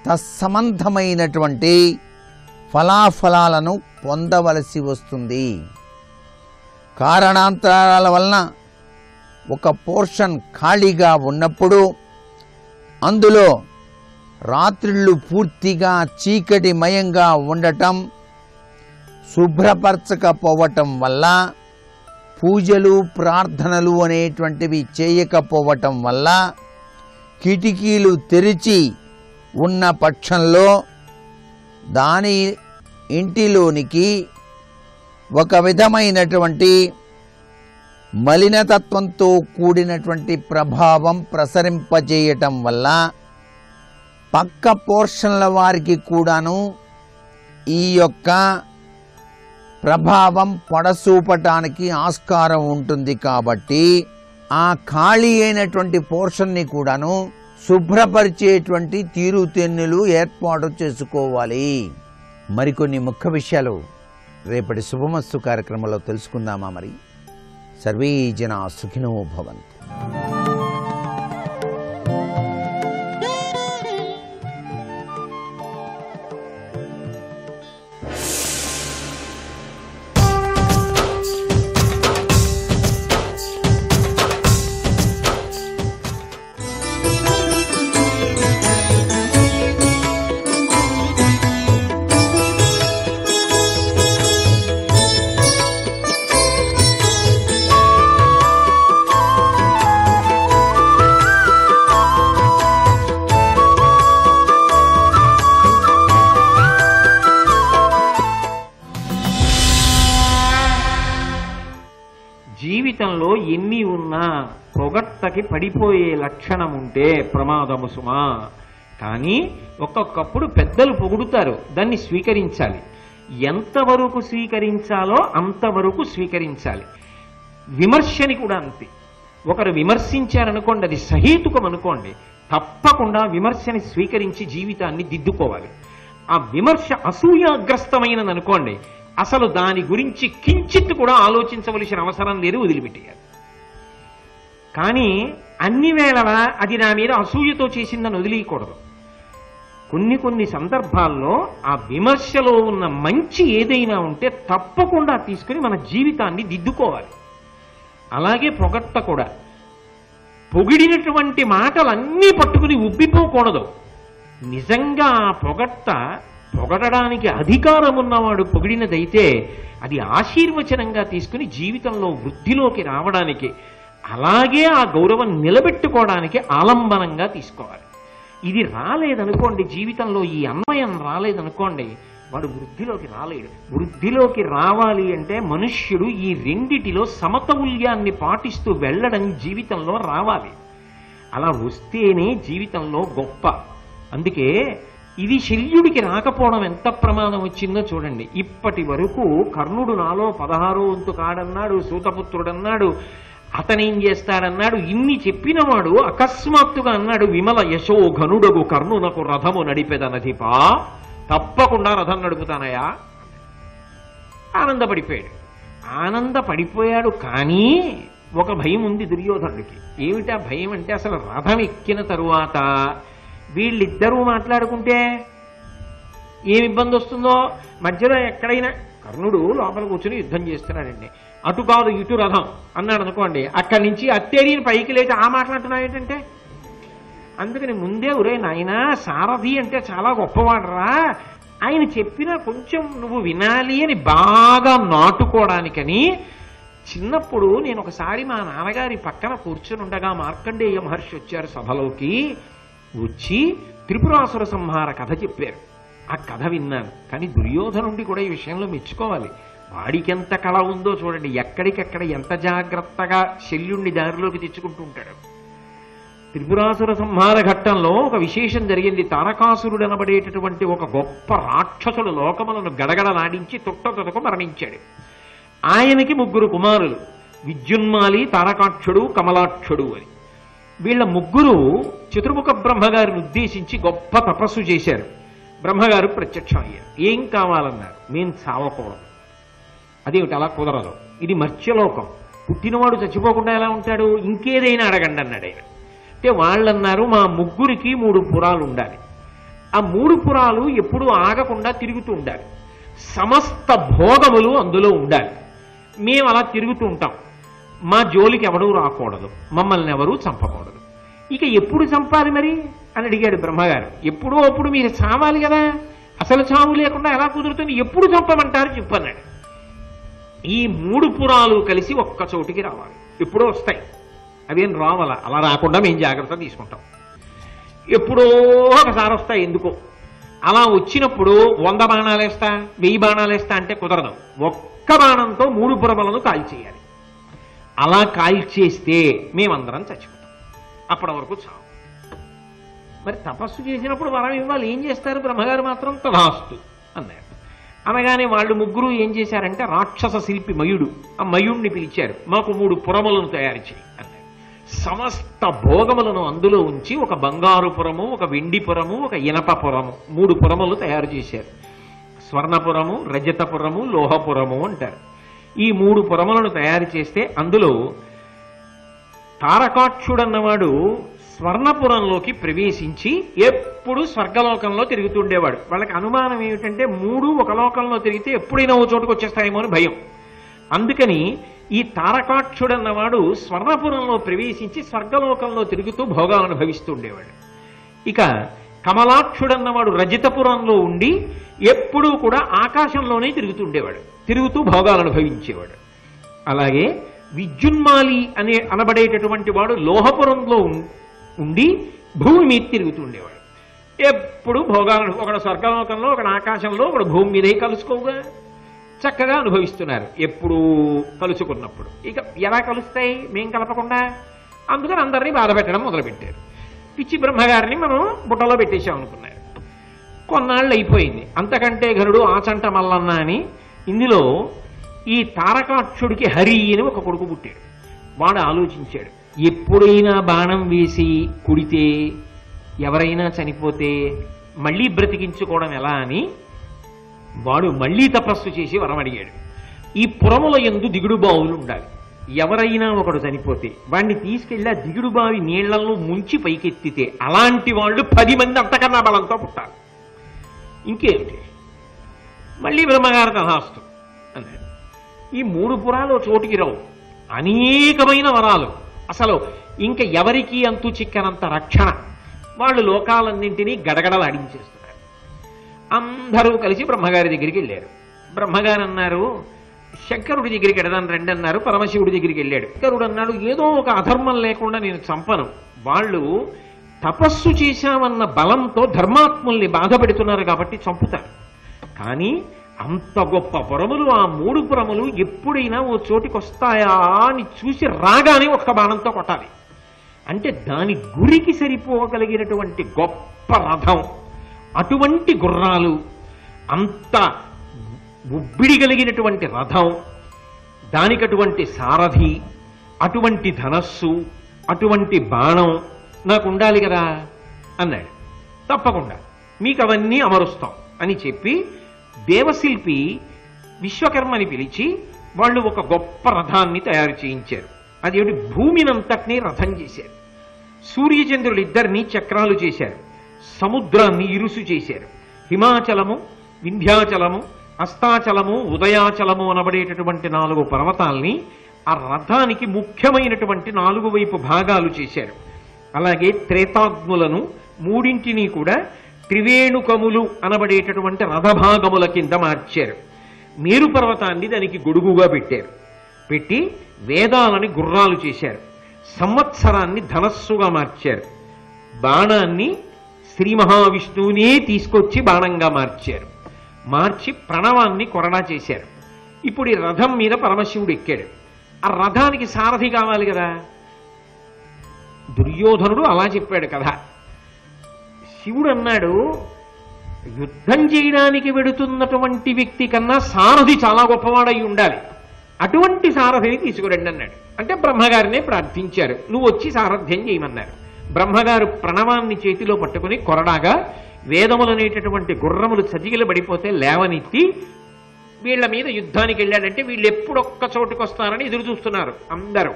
తత్సంబంధమైనటువంటి ఫలాఫలాలను పొందవలసి వస్తుంది. కారణాంతరాల వలన ఒక పోర్షన్ ఖాళీగా ఉన్నప్పుడు అందులో రాత్రిళ్ళు పూర్తిగా చీకటిమయంగా ఉండటం, శుభ్రపరచకపోవటం వల్ల, పూజలు ప్రార్థనలు అనేటువంటివి చేయకపోవటం వల్ల, కిటికీలు తెరిచి ఉన్న పక్షంలో దాని ఇంటిలోనికి ఒక విధమైనటువంటి మలినతత్వంతో కూడినటువంటి ప్రభావం ప్రసరింపజేయటం వల్ల పక్క పోర్షన్ల వారికి కూడాను ఈ యొక్క ప్రభావం పడసూపటానికి ఆస్కారం ఉంటుంది. కాబట్టి ఆ ఖాళీ అయినటువంటి పోర్షన్ని కూడాను శుభ్రపరిచేటువంటి తీరుతెన్నులు ఏర్పాటు చేసుకోవాలి. మరికొన్ని ముఖ్య విషయాలు రేపటి శుభమస్తు కార్యక్రమంలో తెలుసుకుందామా? మరి సర్వే జనా సుఖినో భవంతు. జీవితంలో ఎన్ని ఉన్నా పొగట్టకి పడిపోయే లక్షణం ఉంటే ప్రమాదము సుమా. కానీ ఒక్కొక్కప్పుడు పెద్దలు పొగుడుతారు, దాన్ని స్వీకరించాలి. ఎంతవరకు స్వీకరించాలో అంతవరకు స్వీకరించాలి. విమర్శని కూడా అంతే. ఒకరు విమర్శించారనుకోండి, అది సహేతుకం అనుకోండి, తప్పకుండా విమర్శని స్వీకరించి జీవితాన్ని దిద్దుకోవాలి. ఆ విమర్శ అసూయాగ్రస్తమైనది అనుకోండి, అసలు దాని గురించి కించిత్ కూడా ఆలోచించవలసిన అవసరం లేదు, వదిలిపెట్టేయాలి. కానీ అన్ని వేళలా అది నా మీద అసూయతో చేసిందని వదిలేయకూడదు. కొన్ని సందర్భాల్లో ఆ విమర్శలో ఉన్న మంచి ఏదైనా ఉంటే తప్పకుండా తీసుకుని మన జీవితాన్ని దిద్దుకోవాలి. అలాగే పొగట్ట కూడా, పొగిడినటువంటి మాటలన్నీ పట్టుకుని ఉబ్బిపోకూడదు. నిజంగా ఆ పొగడడానికి అధికారం ఉన్నవాడు పొగిడినదైతే అది ఆశీర్వచనంగా తీసుకుని జీవితంలో వృద్ధిలోకి రావడానికి, అలాగే ఆ గౌరవం నిలబెట్టుకోవడానికి ఆలంబనంగా తీసుకోవాలి. ఇది రాలేదనుకోండి, జీవితంలో ఈ అన్వయం రాలేదనుకోండి, వాడు వృద్ధిలోకి రాలేడు. వృద్ధిలోకి రావాలి అంటే మనుష్యుడు ఈ రెండిటిలో సమతౌల్యాన్ని పాటిస్తూ వెళ్ళడం జీవితంలో రావాలి. అలా వస్తేనే జీవితంలో గొప్ప. అందుకే ఇది శల్యుడికి రాకపోవడం ఎంత ప్రమాదం వచ్చిందో చూడండి. ఇప్పటి వరకు కర్ణుడు నాలో 16వ వంతు కాడన్నాడు, సూతపుత్రుడన్నాడు, అతనేం చేస్తాడన్నాడు, ఇన్ని చెప్పినవాడు అకస్మాత్తుగా అన్నాడు, విమల యశో ఘనుడగు కర్ణునకు రథము నడిపెదనధిపా, తప్పకుండా రథం నడుపుతానయా. ఆనందపడిపోయాడు. కానీ ఒక భయం ఉంది దుర్యోధనుడికి. ఏమిటా భయం అంటే, అసలు రథం ఎక్కిన తరువాత వీళ్ళిద్దరూ మాట్లాడుకుంటే ఏమి ఇబ్బంది వస్తుందో. మధ్యలో ఎక్కడైనా కర్ణుడు లోపల కూర్చొని యుద్ధం చేస్తున్నాడండి, అటు కాదు ఇటు రథం అన్నాడు అనుకోండి, అక్కడి నుంచి అత్తేరిని పైకి లేచి ఆ మాట్లాడుతున్నావు ఏంటంటే. అందుకని ముందే ఒరే నాయనా, సారథి అంటే చాలా గొప్పవాడరా, ఆయన చెప్పినా కొంచెం నువ్వు వినాలి అని బాగా నాటుకోవడానికని. చిన్నప్పుడు నేను ఒకసారి మా నాన్నగారి పక్కన కూర్చొని ఉండగా మార్కండేయ మహర్షి వచ్చారు సభలోకి. వచ్చి త్రిపురాసుర సంహార కథ చెప్పారు. ఆ కథ విన్నాను. కానీ దుర్యోధనుడి కూడా ఈ విషయంలో మెచ్చుకోవాలి. వాడికెంత కళ ఉందో చూడండి, ఎక్కడికెక్కడ ఎంత జాగ్రత్తగా శల్యుణ్ణి దారిలోకి తెచ్చుకుంటూ ఉంటాడు. త్రిపురాసుర సంహార ఘట్టంలో ఒక విశేషం జరిగింది. తారకాసురుడు అనబడేటటువంటి ఒక గొప్ప రాక్షసుడు లోకములను గడగడలాడించి తొట్టతొటకు మరణించాడు. ఆయనకి 3 కుమారులు, విద్యున్మాలి, తారకాక్షుడు, కమలాక్షుడు అని. వీళ్ళ 3 చతుర్ముఖ బ్రహ్మగారిని ఉద్దేశించి గొప్ప తపస్సు చేశారు. బ్రహ్మగారు ప్రత్యక్షం అయ్యారు. ఏం కావాలన్నారు. మేము చావకూడదు. అదేమిటి, అలా కుదరదు, ఇది మర్త్యలోకం, పుట్టినవాడు చచ్చిపోకుండా ఎలా ఉంటాడు, ఇంకేదైనా అడగండి అన్నాడు ఆయన. అంటే వాళ్ళన్నారు, మా 3కి 3 పురాలు ఉండాలి. ఆ 3 పురాలు ఎప్పుడూ ఆగకుండా తిరుగుతూ ఉండాలి. సమస్త భోగములు అందులో ఉండాలి. మేము అలా తిరుగుతూ ఉంటాం. మా జోలికి ఎవడూ రాకూడదు, మమ్మల్ని ఎవరూ చంపకూడదు. ఇక ఎప్పుడు చంపాలి మరి అని అడిగాడు బ్రహ్మగారు. ఎప్పుడో అప్పుడు మీరు చావాలి కదా, అసలు చావు లేకుండా ఎలా కుదురుతుంది, ఎప్పుడు చంపమంటారు చెప్పన్నాడు. ఈ 3 పురాలు కలిసి ఒక్క చోటికి రావాలి. ఎప్పుడో వస్తాయి, అవేం రావాల, అలా రాకుండా మేము జాగ్రత్త తీసుకుంటాం. ఎప్పుడో ఒకసారి వస్తాయి ఎందుకో. అలా వచ్చినప్పుడు 100 బాణాలు వేస్తా, 1000 బాణాలు వేస్తా అంటే కుదరదు. ఒక్క బాణంతో 3 పురములను కాల్చేయాలి. అలా కాల్చేస్తే మేమందరం చచ్చిపోతాం. అప్పటి వరకు చావు. మరి తపస్సు చేసినప్పుడు వరం ఇవ్వాలి, ఏం చేస్తారు బ్రహ్మగారు మాత్రం తదాస్తు అన్నారు. అనగానే వాళ్ళు 3 ఏం చేశారంటే, రాక్షస శిల్పి మయుడు, ఆ మయుణ్ణి పిలిచారు. మాకు 3 పురములను తయారు చేయి అన్నారు. సమస్త భోగములను అందులో ఉంచి ఒక బంగారు పురము, ఒక వెండి పురము, ఒక ఇనప పురము, 3 పురములు తయారు చేశారు. స్వర్ణపురము, రజతపురము, లోహపురము అంటారు. ఈ 3 పురములను తయారు చేస్తే అందులో తారకాక్షుడన్నవాడు స్వర్ణపురంలోకి ప్రవేశించి ఎప్పుడు స్వర్గలోకంలో తిరుగుతుండేవాడు. వాళ్ళకి అనుమానం ఏమిటంటే 3 ఒక లోకంలో తిరిగితే ఎప్పుడైనా ఓ చోటుకు వచ్చేస్తాయేమో అని భయం. అందుకని ఈ తారకాక్షుడన్నవాడు స్వర్ణపురంలో ప్రవేశించి స్వర్గలోకంలో తిరుగుతూ భోగాలను అనుభవిస్తూ ఉండేవాడు. ఇక కమలాక్షుడన్నవాడు రజతపురంలో ఉండి ఎప్పుడూ కూడా ఆకాశంలోనే తిరుగుతుండేవాడు, తిరుగుతూ భోగాలను అనుభవించేవాడు. అలాగే విద్యున్మాలి అనబడేటటువంటి వాడు లోహపురంలో ఉండి భూమి మీద తిరుగుతుండేవాడు. ఎప్పుడు భోగాలను, ఒకడు స్వర్గలోకంలో, ఒకడు ఆకాశంలో, ఒకడు భూమి మీదే కలుసుకోగా. చక్కగా అనుభవిస్తున్నారు ఎప్పుడు కలుసుకున్నప్పుడు. ఇక ఎలా కలుస్తాయి మేం కలపకుండా? అందుకని అందరినీ బాధ పెట్టడం మొదలుపెట్టారు. పిచ్చి బ్రహ్మగారిని మనం బుట్టలో పెట్టేశాం అనుకున్నారు. కొన్నాళ్ళు అయిపోయింది. అంతకంటే ఘనుడు ఆచంట మల్లన్న అని ఇందులో ఈ తారకాక్షుడికి హరి అని ఒక కొడుకు పుట్టాడు. వాడు ఆలోచించాడు, ఎప్పుడైనా బాణం వేసి కుడితే ఎవరైనా చనిపోతే మళ్ళీ బ్రతికించుకోవడం ఎలా అని వాడు మళ్లీ తపస్సు చేసి వరం అడిగాడు. ఈ పురముల యందు దిగుడు బావులు ఉండాలి. ఎవరైనా ఒకడు చనిపోతే వాడిని తీసుకెళ్లి ఆ దిగుడు బావి నీళ్లలో ముంచి పైకెత్తితే అలాంటి వాళ్ళు 10 మంది అంతకన్నా బలంతో పుట్టాలి. ఇంకేమిటి? మళ్ళీ బ్రహ్మగారు తథాస్తు అన్నాడు. ఈ 3 పురాలు చోటికి రావు. అనేకమైన వరాలు, అసలు ఇంకా ఎవరికి అంతు చిక్కనంత రక్షణ. వాళ్ళు లోకాలన్నింటినీ గడగడలాడించేస్తున్నారు. అందరూ కలిసి బ్రహ్మగారి దగ్గరికి వెళ్ళారు. బ్రహ్మగారు అన్నారు, శంకరుడి దగ్గరికి ఎడదాను రండి అన్నారు. పరమశివుడి దగ్గరికి వెళ్ళాడు. శంకరుడు అన్నాడు, ఏదో ఒక అధర్మం లేకుండా నేను చంపను. వాళ్ళు తపస్సు చేశామన్న బలంతో ధర్మాత్ముల్ని బాధ పెడుతున్నారు కాబట్టి చంపుతారు. కానీ అంత గొప్ప పురములు, ఆ 3 పురములు ఎప్పుడైనా ఓ చోటికి వస్తాయా అని చూసి రాగానే ఒక్క బాణంతో కొట్టాలి. అంటే దాని గురికి సరిపోగలిగినటువంటి గొప్ప రథం, అటువంటి గుర్రాలు, అంత ఉబ్బిడి కలిగినటువంటి రథం, దానికటువంటి సారథి, అటువంటి ధనస్సు, అటువంటి బాణం నాకు ఉండాలి కదా అన్నాడు. తప్పకుండా మీకు అవన్నీ అమరుస్తాం అని చెప్పి దేవశిల్పి విశ్వకర్మని పిలిచి వాళ్ళు ఒక గొప్ప రథాన్ని తయారు చేయించారు. అదేమిటి, భూమినంతటినీ రథం చేశారు. సూర్యచంద్రులిద్దరినీ చక్రాలు చేశారు. సముద్రాన్ని ఇరుసు చేశారు. హిమాచలము, వింధ్యాచలము, అస్తాచలము, ఉదయాచలము అనబడేటటువంటి 4 పర్వతాల్ని ఆ రథానికి ముఖ్యమైనటువంటి 4 వైపు భాగాలు చేశారు. అలాగే త్రేతాగ్నులను 3 కూడా త్రివేణుకములు అనబడేటటువంటి రథభాగముల కింద మార్చారు. మేరు పర్వతాన్ని దానికి గొడుగుగా పెట్టారు. పెట్టి వేదాలని గుర్రాలు చేశారు. సంవత్సరాన్ని ధనస్సుగా మార్చారు. బాణాన్ని శ్రీ మహావిష్ణువునే తీసుకొచ్చి బాణంగా మార్చారు. మార్చి ప్రణవాన్ని కొరడా చేశారు. ఇప్పుడు ఈ రథం మీద పరమశివుడు ఎక్కాడు. ఆ రథానికి సారథి కావాలి కదా. దుర్యోధనుడు అలా చెప్పాడు కదా. శివుడు అన్నాడు, యుద్ధం చేయడానికి వెడుతున్నటువంటి వ్యక్తి కన్నా సారథి చాలా గొప్పవాడై ఉండాలి, అటువంటి సారథిని తీసుకురండి అన్నాడు. అంటే బ్రహ్మగారినే ప్రార్థించారు, నువ్వు వచ్చి సారథ్యం చేయమన్నారు. బ్రహ్మగారు ప్రణవాన్ని చేతిలో పట్టుకుని కొరడాగా వేదములనేటటువంటి గుర్రములు చతికిల పడిపోతే లేవనెత్తి వీళ్ల మీద యుద్ధానికి వెళ్ళాడంటే వీళ్ళు ఎప్పుడొక్క చోటుకు వస్తారని ఎదురు చూస్తున్నారు అందరూ.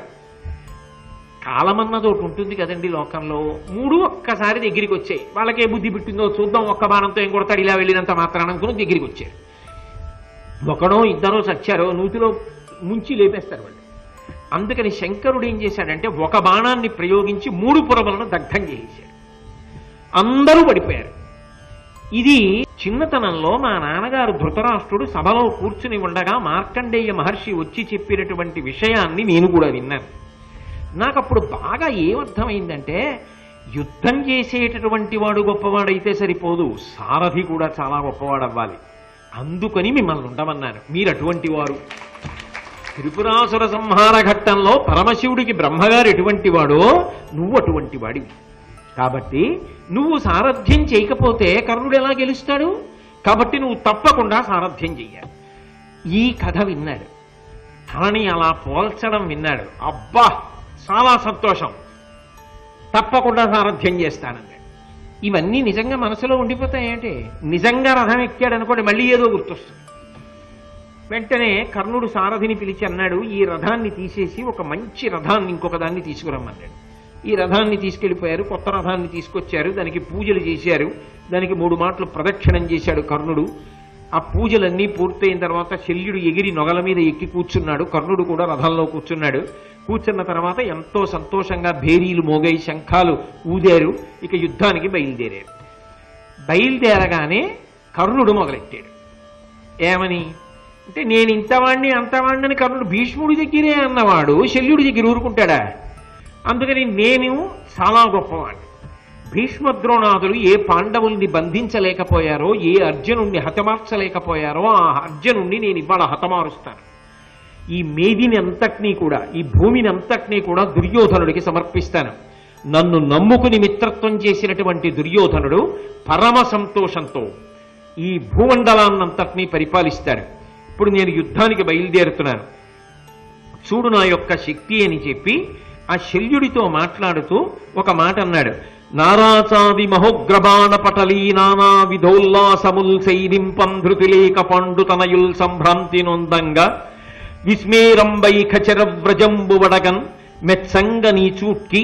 కాలమన్నదోటి ఉంటుంది కదండి లోకంలో. 3 ఒక్కసారి దగ్గరికి వచ్చాయి. వాళ్ళకే బుద్ధి పుట్టిందో చూద్దాం, ఒక్క బాణంతో ఏం కొడతాడు ఇలా వెళ్ళినంత మాత్రాన అనుకుని దగ్గరికి వచ్చారు. ఒకడో ఇద్దరో చచ్చారో నూతిలో ముంచి లేపేస్తారు వాళ్ళు. అందుకని శంకరుడు ఏం చేశాడంటే ఒక బాణాన్ని ప్రయోగించి 3 పురములను దగ్ధం చేసేశాడు. అందరూ పడిపోయారు. ఇది చిన్నతనంలో మా నాన్నగారు ధృతరాష్ట్రుడు సభలో కూర్చుని ఉండగా మార్కండేయ మహర్షి వచ్చి చెప్పినటువంటి విషయాన్ని నేను కూడా విన్నాను. నాకు అప్పుడు బాగా ఏమర్థమైందంటే యుద్ధం చేసేటటువంటి వాడు గొప్పవాడైతే సరిపోదు, సారథి కూడా చాలా గొప్పవాడు అవ్వాలి. అందుకని మిమ్మల్ని ఉండమన్నాను. మీరు అటువంటి వారు. త్రిపురాసుర సంహార ఘట్టంలో పరమశివుడికి బ్రహ్మగారు ఎటువంటి వాడో నువ్వు అటువంటి వాడివి. కాబట్టి నువ్వు సారథ్యం చేయకపోతే కర్ణుడు ఎలా గెలుస్తాడు? కాబట్టి నువ్వు తప్పకుండా సారథ్యం చెయ్యాలి. ఈ కథ విన్నాడు. తనని అలా పోల్చడం విన్నాడు. అబ్బా చాలా సంతోషం, తప్పకుండా సారథ్యం చేస్తానన్నాడు. ఇవన్నీ నిజంగా మనసులో ఉండిపోతాయంటే, నిజంగా రథం ఎక్కాడు అనుకోండి మళ్ళీ ఏదో గుర్తొస్తుంది. వెంటనే కర్ణుడు సారథిని పిలిచి అన్నాడు, ఈ రథాన్ని తీసేసి ఒక మంచి రథాన్ని ఇంకొక దాన్ని తీసుకురమ్మన్నాడు. ఈ రథాన్ని తీసుకెళ్లిపోయారు. కొత్త రథాన్ని తీసుకొచ్చారు. దానికి పూజలు చేశారు. దానికి 3 మాటలు ప్రదక్షిణం చేశాడు కర్ణుడు. ఆ పూజలన్నీ పూర్తయిన తర్వాత శల్యుడు ఎగిరి నొగల మీద ఎక్కి కూర్చున్నాడు. కర్ణుడు కూడా రథంలో కూర్చున్నాడు. కూర్చున్న తర్వాత ఎంతో సంతోషంగా భేరీలు మోగాయి, శంఖాలు ఊదారు. ఇక యుద్ధానికి బయలుదేరారు. బయలుదేరగానే కర్ణుడు మొదలెట్టాడు. ఏమని అంటే, నేను ఇంతవాణ్ణి అంతవాణ్ణని కర్ణుడు భీష్ముడి దగ్గరే అన్నవాడు శల్యుడి దగ్గర ఊరుకుంటాడా? అందుకని నేను చాలా గొప్పవాణ్ణి. భీష్మద్రోణాదులు ఏ పాండవుల్ని బంధించలేకపోయారో, ఏ అర్జునుణ్ణి హతమార్చలేకపోయారో ఆ అర్జునుణ్ణి నేను ఇవాళ హతమారుస్తాను. ఈ మేదిని అంతటినీ కూడా, ఈ భూమిని అంతటినీ కూడా దుర్యోధనుడికి సమర్పిస్తాను. నన్ను నమ్ముకుని మిత్రత్వం చేసినటువంటి దుర్యోధనుడు పరమ సంతోషంతో ఈ భూమండలాన్నంతటినీ పరిపాలిస్తాడు. ఇప్పుడు నేను యుద్ధానికి బయలుదేరుతున్నాను, చూడు నా యొక్క శక్తి అని చెప్పి ఆ శల్యుడితో మాట్లాడుతూ ఒక మాట అన్నాడు. నారాచాది మహోగ్రబాణ పటలీ నానా విధోల్లాసముల్ సైరింపం ధృతిలేక పాండుతనయుల్ సంభ్రాంతి నొందంగా విస్మేరంబై ఖచర వ్రజంబు వడగన్ మెత్సంగ నీ చూట్కి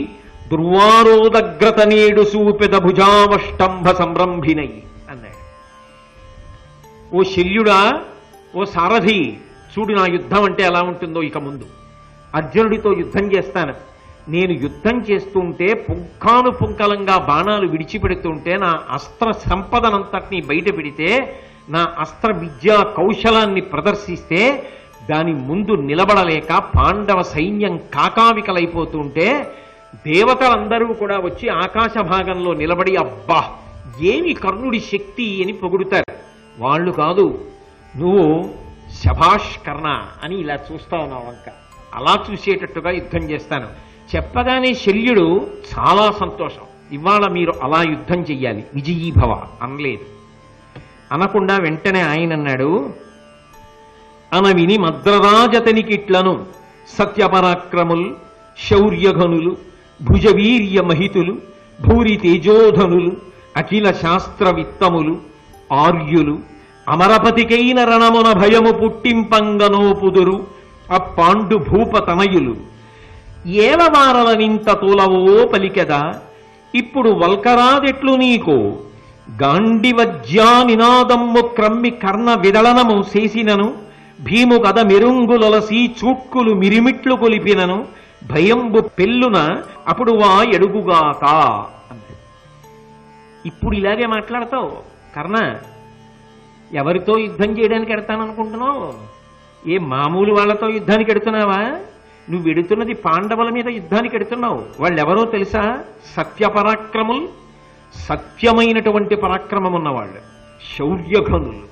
దుర్వారోదగ్రత నేడు సూపెద భుజావష్టంభ సంరంభినై అన్నాడు. ఓ శల్యుడా, ఓ సారథి, చూడు నా యుద్ధం అంటే ఎలా ఉంటుందో. ఇక ముందు అర్జునుడితో యుద్ధం చేస్తాను. నేను యుద్ధం చేస్తుంటే పుంఖానుపుంఖలంగా బాణాలు విడిచిపెడుతుంటే, నా అస్త్ర సంపదనంతటినీ బయట పెడితే, నా అస్త్ర విద్యా కౌశలాన్ని ప్రదర్శిస్తే దాని ముందు నిలబడలేక పాండవ సైన్యం కాకావికలైపోతుంటే దేవతలందరూ కూడా వచ్చి ఆకాశ భాగంలో నిలబడి అబ్బా ఏమి కర్ణుడి శక్తి అని పొగుడుతారు. వాళ్ళు కాదు, నువ్వు శభాష్ కర్ణ అని ఇలా చూస్తావు నా వంక, అలా చూసేటట్టుగా యుద్ధం చేస్తాను. చెప్పగానే శల్యుడు చాలా సంతోషం, ఇవాళ మీరు అలా యుద్ధం చెయ్యాలి విజయీభవ అనలేదు. అనకుండా వెంటనే ఆయన అన్నాడు, అనవిని మద్రరాజతనికిట్లను సత్యపరాక్రముల్ శౌర్యఘనులు భుజవీర్య మహితులు భూరి తేజోధనులు అఖిల శాస్త్రవిత్తములు ఆర్యులు అమరపతికైన రణమున భయము పుట్టింపంగనోపుదురు అప్పాండు భూపతనయులు ఏలవారలనింత తూలవో పలికెదా ఇప్పుడు వల్కరాదెట్లు నీకో గాండివజ్యా నినాదమ్ము క్రమ్మి కర్ణ విదళనము చేసినను భీము కథ మెరుంగులొలసి చూట్కులు మిరిమిట్లు కొలిపినను భయంబు పెళ్ళున అప్పుడు వా ఎడుగుగాక అన్నాడు. ఇప్పుడు ఇలాగే మాట్లాడతావు కర్ణ, ఎవరితో యుద్ధం చేయడానికి ఎడతాననుకుంటున్నావు? ఏ మామూలు వాళ్లతో యుద్ధానికి ఎడుతున్నావా? నువ్వు ఎడుతున్నది పాండవుల మీద యుద్ధానికి ఎడుతున్నావు. వాళ్ళెవరో తెలుసా? సత్యపరాక్రములు, సత్యమైనటువంటి పరాక్రమం ఉన్నవాళ్ళు, శౌర్యఘనులు,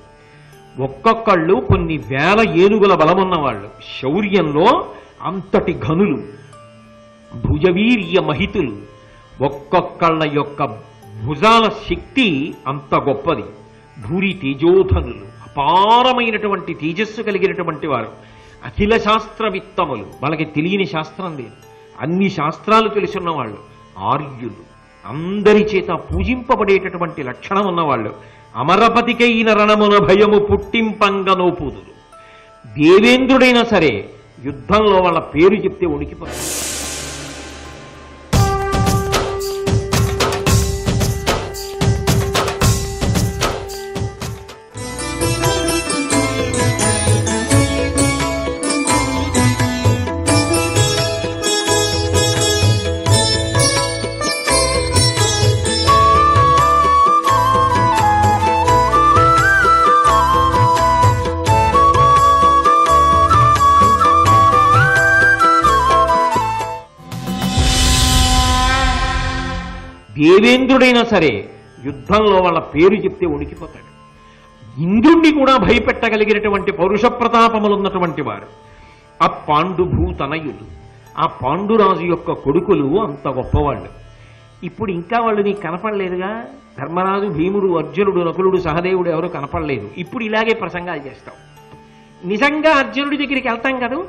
ఒక్కొక్కళ్ళు కొన్ని వేల ఏనుగుల బలమున్నవాళ్ళు, శౌర్యంలో అంతటి ఘనులు, భుజవీర్య మహితులు, ఒక్కొక్కళ్ళ యొక్క భుజాల శక్తి అంత గొప్పది. భూరి తేజోధనులు, అపారమైనటువంటి తేజస్సు కలిగినటువంటి వారు, అఖిల శాస్త్రవిత్తములు, వాళ్ళకి తెలియని శాస్త్రం లేదు, అన్ని శాస్త్రాలు తెలుసున్న వాళ్ళు, ఆర్యులు, అందరి చేత పూజింపబడేటటువంటి లక్షణం ఉన్నవాళ్ళు, అమరపతికైన రణమున భయము పుట్టింపంగనోపుదురు. దేవేంద్రుడైనా సరే యుద్ధంలో వాళ్ళ పేరు చెప్తే వణికిపోతారు. దేవేంద్రుడైనా సరే యుద్ధంలో వాళ్ళ పేరు చెప్తే వణికిపోతాడు. ఇంద్రుణ్ణి కూడా భయపెట్టగలిగినటువంటి పౌరుష ప్రతాపములున్నటువంటి వారు ఆ పాండుభూతనయులు, ఆ పాండురాజు యొక్క కొడుకులు అంత గొప్పవాళ్ళు. ఇప్పుడు ఇంకా వాళ్ళు నీకు కనపడలేదుగా. ధర్మరాజు, భీముడు, అర్జునుడు, నకులుడు, సహదేవుడు ఎవరు కనపడలేదు. ఇప్పుడు ఇలాగే ప్రసంగాలు చేస్తావు. నిజంగా అర్జునుడి దగ్గరికి వెళ్తాం కదా,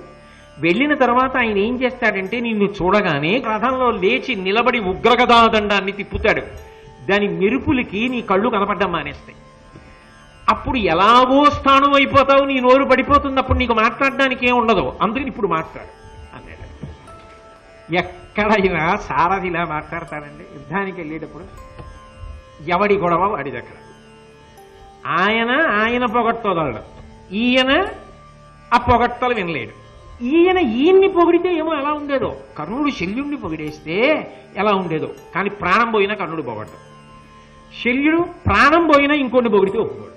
వెళ్ళిన తర్వాత ఆయన ఏం చేస్తాడంటే నిన్ను చూడగానే రథంలో లేచి నిలబడి ఉగ్రగదాదండాన్ని తిప్పుతాడు. దాని మెరుపులకి నీ కళ్ళు కనపడ్డం మానేస్తాయి. అప్పుడు ఎలాగో స్థానం అయిపోతావు, నీ నోరు పడిపోతుంది, అప్పుడు నీకు మాట్లాడడానికి ఏం ఉండదు. అందుకని ఇప్పుడు మాట్లాడు అన్నాడు. ఎక్కడైనా సారథిలా మాట్లాడతాడండి. యుద్ధానికి వెళ్ళేటప్పుడు ఎవడి గొడవ వాడి దగ్గర. ఆయన పొగట్టోదలడు, ఈయన ఆ పొగట్టలు వినలేడు. ఈయన్ని పొగిడితే ఏమో ఎలా ఉండేదో, కర్ణుడు శల్యుణ్ణి పొగిడేస్తే ఎలా ఉండేదో. కానీ ప్రాణం పోయినా కర్ణుడు పొగడ్డు. శల్యుడు ప్రాణం పోయినా ఇంకొన్ని పొగిడితే ఒప్పుకోడు.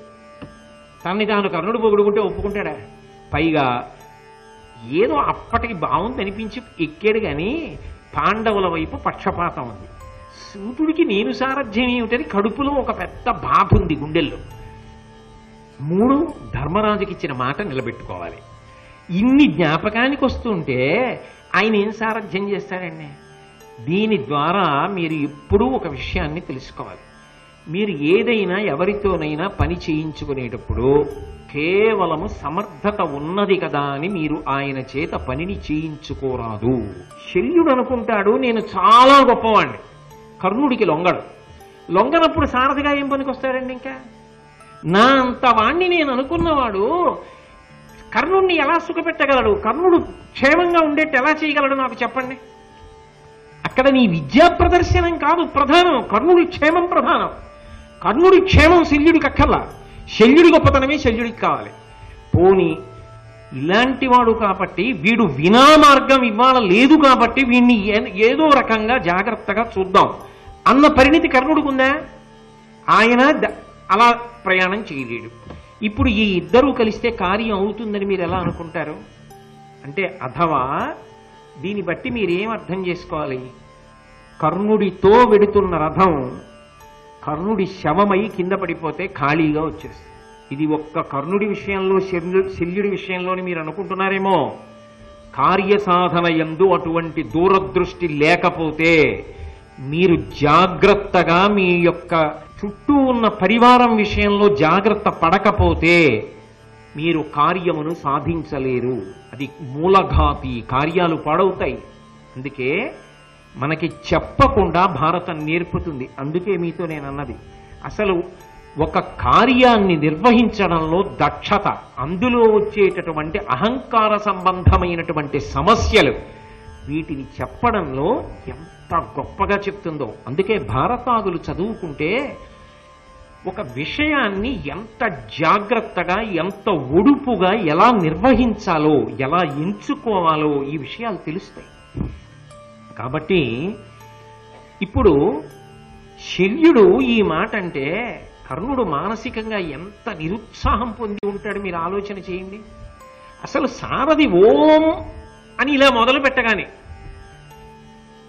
తనని తాను కర్ణుడు పొగుడుకుంటే ఒప్పుకుంటాడా? పైగా ఏదో అప్పటికి బాగుంది అనిపించి ఎక్కాడు, కానీ పాండవుల వైపు పక్షపాతం ఉంది. సూతుడికి నేను సారథ్యం ఏమిటని కడుపులో ఒక పెద్ద బాధ ఉంది గుండెల్లో. 3 ధర్మరాజుకి ఇచ్చిన మాట నిలబెట్టుకోవాలి. ఇన్ని జ్ఞాపకానికి వస్తుంటే ఆయన ఏం సారథ్యం చేస్తాడండి? దీని ద్వారా మీరు ఎప్పుడూ ఒక విషయాన్ని తెలుసుకోవాలి. మీరు ఏదైనా ఎవరితోనైనా పని చేయించుకునేటప్పుడు కేవలము సమర్థత ఉన్నది కదా అని మీరు ఆయన చేత పనిని చేయించుకోరాదు. శల్యుడు అనుకుంటాడు నేను చాలా గొప్పవాణ్ణి, కర్ణుడికి లొంగనప్పుడు సారథిగా ఏం పనికొస్తాడండి? ఇంకా నా అంత వాణ్ణి నేను అనుకున్నవాడు కర్ణుడిని ఎలా సుఖపెట్టగలడు? కర్ణుడు క్షేమంగా ఉండేట్టు ఎలా చేయగలడు నాకు చెప్పండి. అక్కడ నీ విద్యా ప్రదర్శనం కాదు ప్రధానం, కర్ణుడి క్షేమం ప్రధానం. కర్ణుడి క్షేమం శల్యుడికి అక్కర్లా, శల్యుడి గొప్పతనమే శల్యుడికి కావాలి. పోని ఇలాంటి వాడు కాబట్టి వీడు వినా మార్గం ఇవాళ లేదు కాబట్టి వీడిని ఏదో రకంగా జాగ్రత్తగా చూద్దాం అన్న పరిణితి కర్ణుడికి ఉందా? ఆయన అలా ప్రయాణం చేయలేడు. ఇప్పుడు ఈ ఇద్దరూ కలిస్తే కార్యం అవుతుందని మీరు ఎలా అనుకుంటారు? అంటే అథవా దీన్ని బట్టి మీరేం అర్థం చేసుకోవాలి? కర్ణుడితో వెడుతున్న రథం కర్ణుడి శవమై కింద పడిపోతే ఖాళీగా వచ్చేస్తుంది. ఇది ఒక్క కర్ణుడి విషయంలో శల్యుడి విషయంలోని మీరు అనుకుంటున్నారేమో. కార్యసాధన యందు అటువంటి దూరదృష్టి లేకపోతే, మీరు జాగ్రత్తగా మీ యొక్క చుట్టూ ఉన్న పరివారం విషయంలో జాగ్రత్త పడకపోతే మీరు కార్యమును సాధించలేరు. అది మూలఘాతి, కార్యాలు పాడవుతాయి. అందుకే మనకి చెప్పకుండా భారతం నేర్పుతుంది. అందుకే మీతో నేను అన్నది, అసలు ఒక కార్యాన్ని నిర్వహించడంలో దక్షత, అందులో వచ్చేటటువంటి అహంకార సంబంధమైనటువంటి సమస్యలు, వీటిని చెప్పడంలో ఎంత గొప్పగా చెప్తుందో. అందుకే భారతాదులు చదువుకుంటే ఒక విషయాన్ని ఎంత జాగ్రత్తగా, ఎంత ఒడుపుగా ఎలా నిర్వహించాలో, ఎలా ఎంచుకోవాలో ఈ విషయాలు తెలుస్తాయి. కాబట్టి ఇప్పుడు శల్యుడు ఈ మాట అంటే కర్ణుడు మానసికంగా ఎంత నిరుత్సాహం పొంది ఉంటాడు మీరు ఆలోచన చేయండి. అసలు సారథి ఓం అని ఇలా మొదలు పెట్టగానే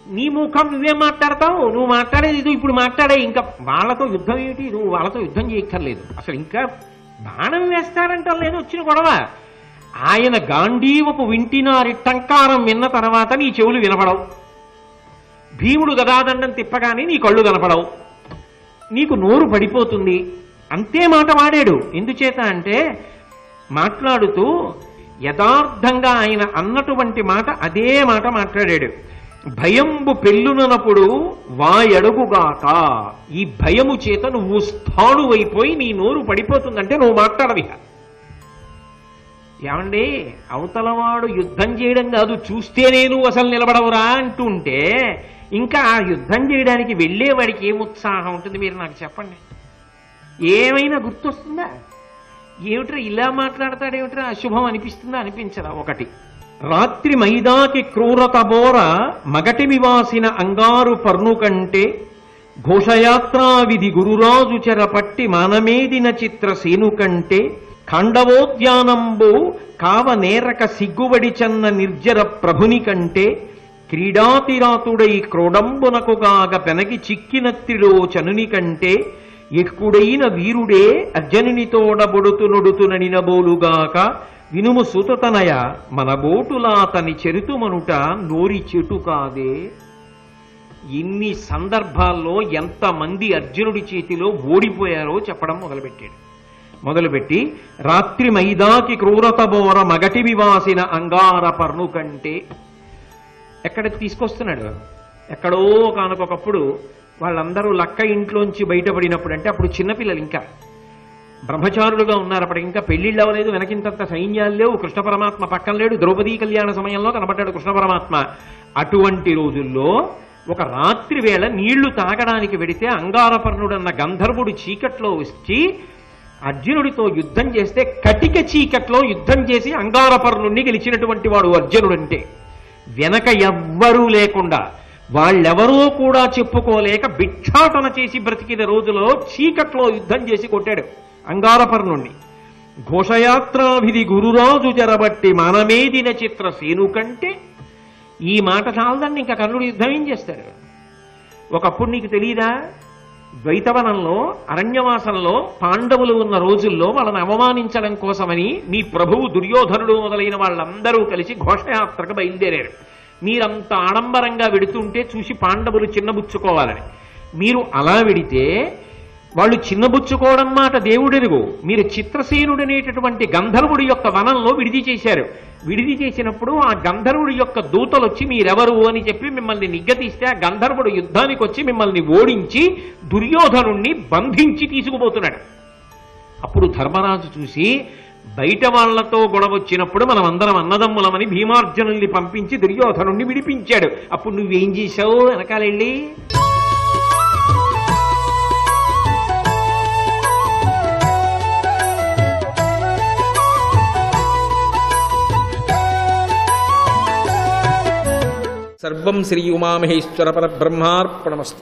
నీ ముఖం నువ్వేం మాట్లాడతావు, నువ్వు మాట్లాడేది ఇది ఇప్పుడు మాట్లాడే, ఇంకా వాళ్ళతో యుద్ధం ఏమిటి, నువ్వు వాళ్ళతో యుద్ధం చేయక్కర్లేదు, అసలు ఇంకా బాణం వేస్తారంటారు లేదు వచ్చిన గొడవ. ఆయన గాంధీవపు వింటినారి టంకారం విన్న తర్వాత నీ చెవులు వినపడవు, భీముడు గదాదండం తిప్పగానే నీ కళ్ళు కనపడవు, నీకు నోరు పడిపోతుంది. అంతే మాట వాడాడు. ఎందుచేత అంటే మాట్లాడుతూ యథార్థంగా ఆయన అన్నటువంటి మాట అదే మాట మాట్లాడాడు. భయంబు పెళ్ళునప్పుడు వాయడుగుగాక, ఈ భయము చేత నువ్వు స్థాణువైపోయి నీ నోరు పడిపోతుందంటే నువ్వు మాట్లాడవిహ. ఏమండి, అవతలవాడు యుద్ధం చేయడం కాదు చూస్తేనే నువ్వు అసలు నిలబడవురా అంటుంటే ఇంకా ఆ యుద్ధం చేయడానికి వెళ్ళేవాడికి ఏం ఉత్సాహం ఉంటుంది మీరు నాకు చెప్పండి. ఏమైనా గుర్తొస్తుందా? ఏమిట్రా ఇలా మాట్లాడతాడేమిట్రా, అశుభం అనిపిస్తుందా, అనిపించదా? ఒకటి, రాత్రి మైదాకి క్రూరత బోర మగటిమి వాసిన అంగారు పర్ను కంటే ఘోషయాత్రా విధి గురురాజు చెరపట్టి మానమేదిన చిత్ర సేను కంటే ఖండవోద్యానంబు కావ నేరక సిగ్గువడి చన్న నిర్జర ప్రభుని కంటే క్రీడాతిరాతుడై క్రోడంబునకుగాగ పెనగి చిక్కినత్తిలో చనుని కంటే ఎక్కుడైన వీరుడే అర్జనుని తోడబొడుతు నొడుతుననినబోలుగాక వినుము సుతతనయ మన బోటులాతని చెరుతుమనుట నోరి చెటు కాదే. ఇన్ని సందర్భాల్లో ఎంతమంది అర్జునుడి చేతిలో ఓడిపోయారో చెప్పడం మొదలుపెట్టి రాత్రి మైదాకి క్రూరత బోర మగటి వివాసిన అంగార పర్ను కంటే ఎక్కడ తీసుకొస్తున్నాడు. ఎక్కడో కానుకొకప్పుడు వాళ్ళందరూ లక్క ఇంట్లోంచి బయటపడినప్పుడు, అంటే అప్పుడు చిన్నపిల్లలు ఇంకా బ్రహ్మచారులుగా ఉన్నారు, అప్పటికి ఇంకా పెళ్లిళ్ళు అవ్వలేదు, వెనకింతంత సైన్యాలు లేవు, కృష్ణ పరమాత్మ పక్కన లేడు, ద్రౌపదీ కళ్యాణ సమయంలో కనబడ్డాడు కృష్ణ పరమాత్మ. అటువంటి రోజుల్లో ఒక రాత్రి వేళ నీళ్లు తాగడానికి వెడితే అంగారపర్ణుడన్న గంధర్వుడు చీకట్లో వచ్చి అర్జునుడితో యుద్ధం చేస్తే కటిక చీకట్లో యుద్ధం చేసి అంగారపర్ణుడిని గెలిచినటువంటి వాడు అర్జునుడంటే. వెనక ఎవ్వరూ లేకుండా, వాళ్ళెవరో కూడా చెప్పుకోలేక భిక్షాటన చేసి బ్రతికిన రోజులో చీకట్లో యుద్ధం చేసి కొట్టాడు అంగారపర్ణుణ్ణి. ఘోషయాత్రాభిధి గురురాజు జరబట్టి మానమేదిన చిత్ర సేను కంటే, ఈ మాట చాలదండి ఇంకా కర్ణుడు యుద్ధం ఏం చేస్తాడు? ఒకప్పుడు నీకు తెలియదా? ద్వైతవనంలో అరణ్యవాసంలో పాండవులు ఉన్న రోజుల్లో వాళ్ళని అవమానించడం కోసమని మీ ప్రభువు దుర్యోధనుడు మొదలైన వాళ్ళందరూ కలిసి ఘోషయాత్రకు బయలుదేరారు. మీరంత ఆడంబరంగా వెడుతుంటే చూసి పాండవులు చిన్నబుచ్చుకోవాలని. మీరు అలా వెడితే వాళ్ళు చిన్నబుచ్చుకోవడం మాట దేవుడెరుగు. మీరు చిత్రసేనుడనేటటువంటి గంధర్వుడి యొక్క వనంలో విడిది చేశారు. విడిది చేసినప్పుడు ఆ గంధర్వుడి యొక్క దూతలు వచ్చి మీరెవరు అని చెప్పి మిమ్మల్ని నిగ్గతీస్తే ఆ గంధర్వుడు యుద్ధానికి వచ్చి మిమ్మల్ని ఓడించి దుర్యోధనుణ్ణి బంధించి తీసుకుపోతున్నాడు. అప్పుడు ధర్మరాజు చూసి బయట వాళ్లతో గొడవ వచ్చినప్పుడు మనం అందరం అన్నదమ్ములమని భీమార్జునుల్ని పంపించి దుర్యోధనుణ్ణి విడిపించాడు. అప్పుడు నువ్వేం చేశావు వెనకాలెళ్ళి? సర్వం శ్రీ ఉమామహేశ్వర పరబ్రహ్మార్పణమస్తు.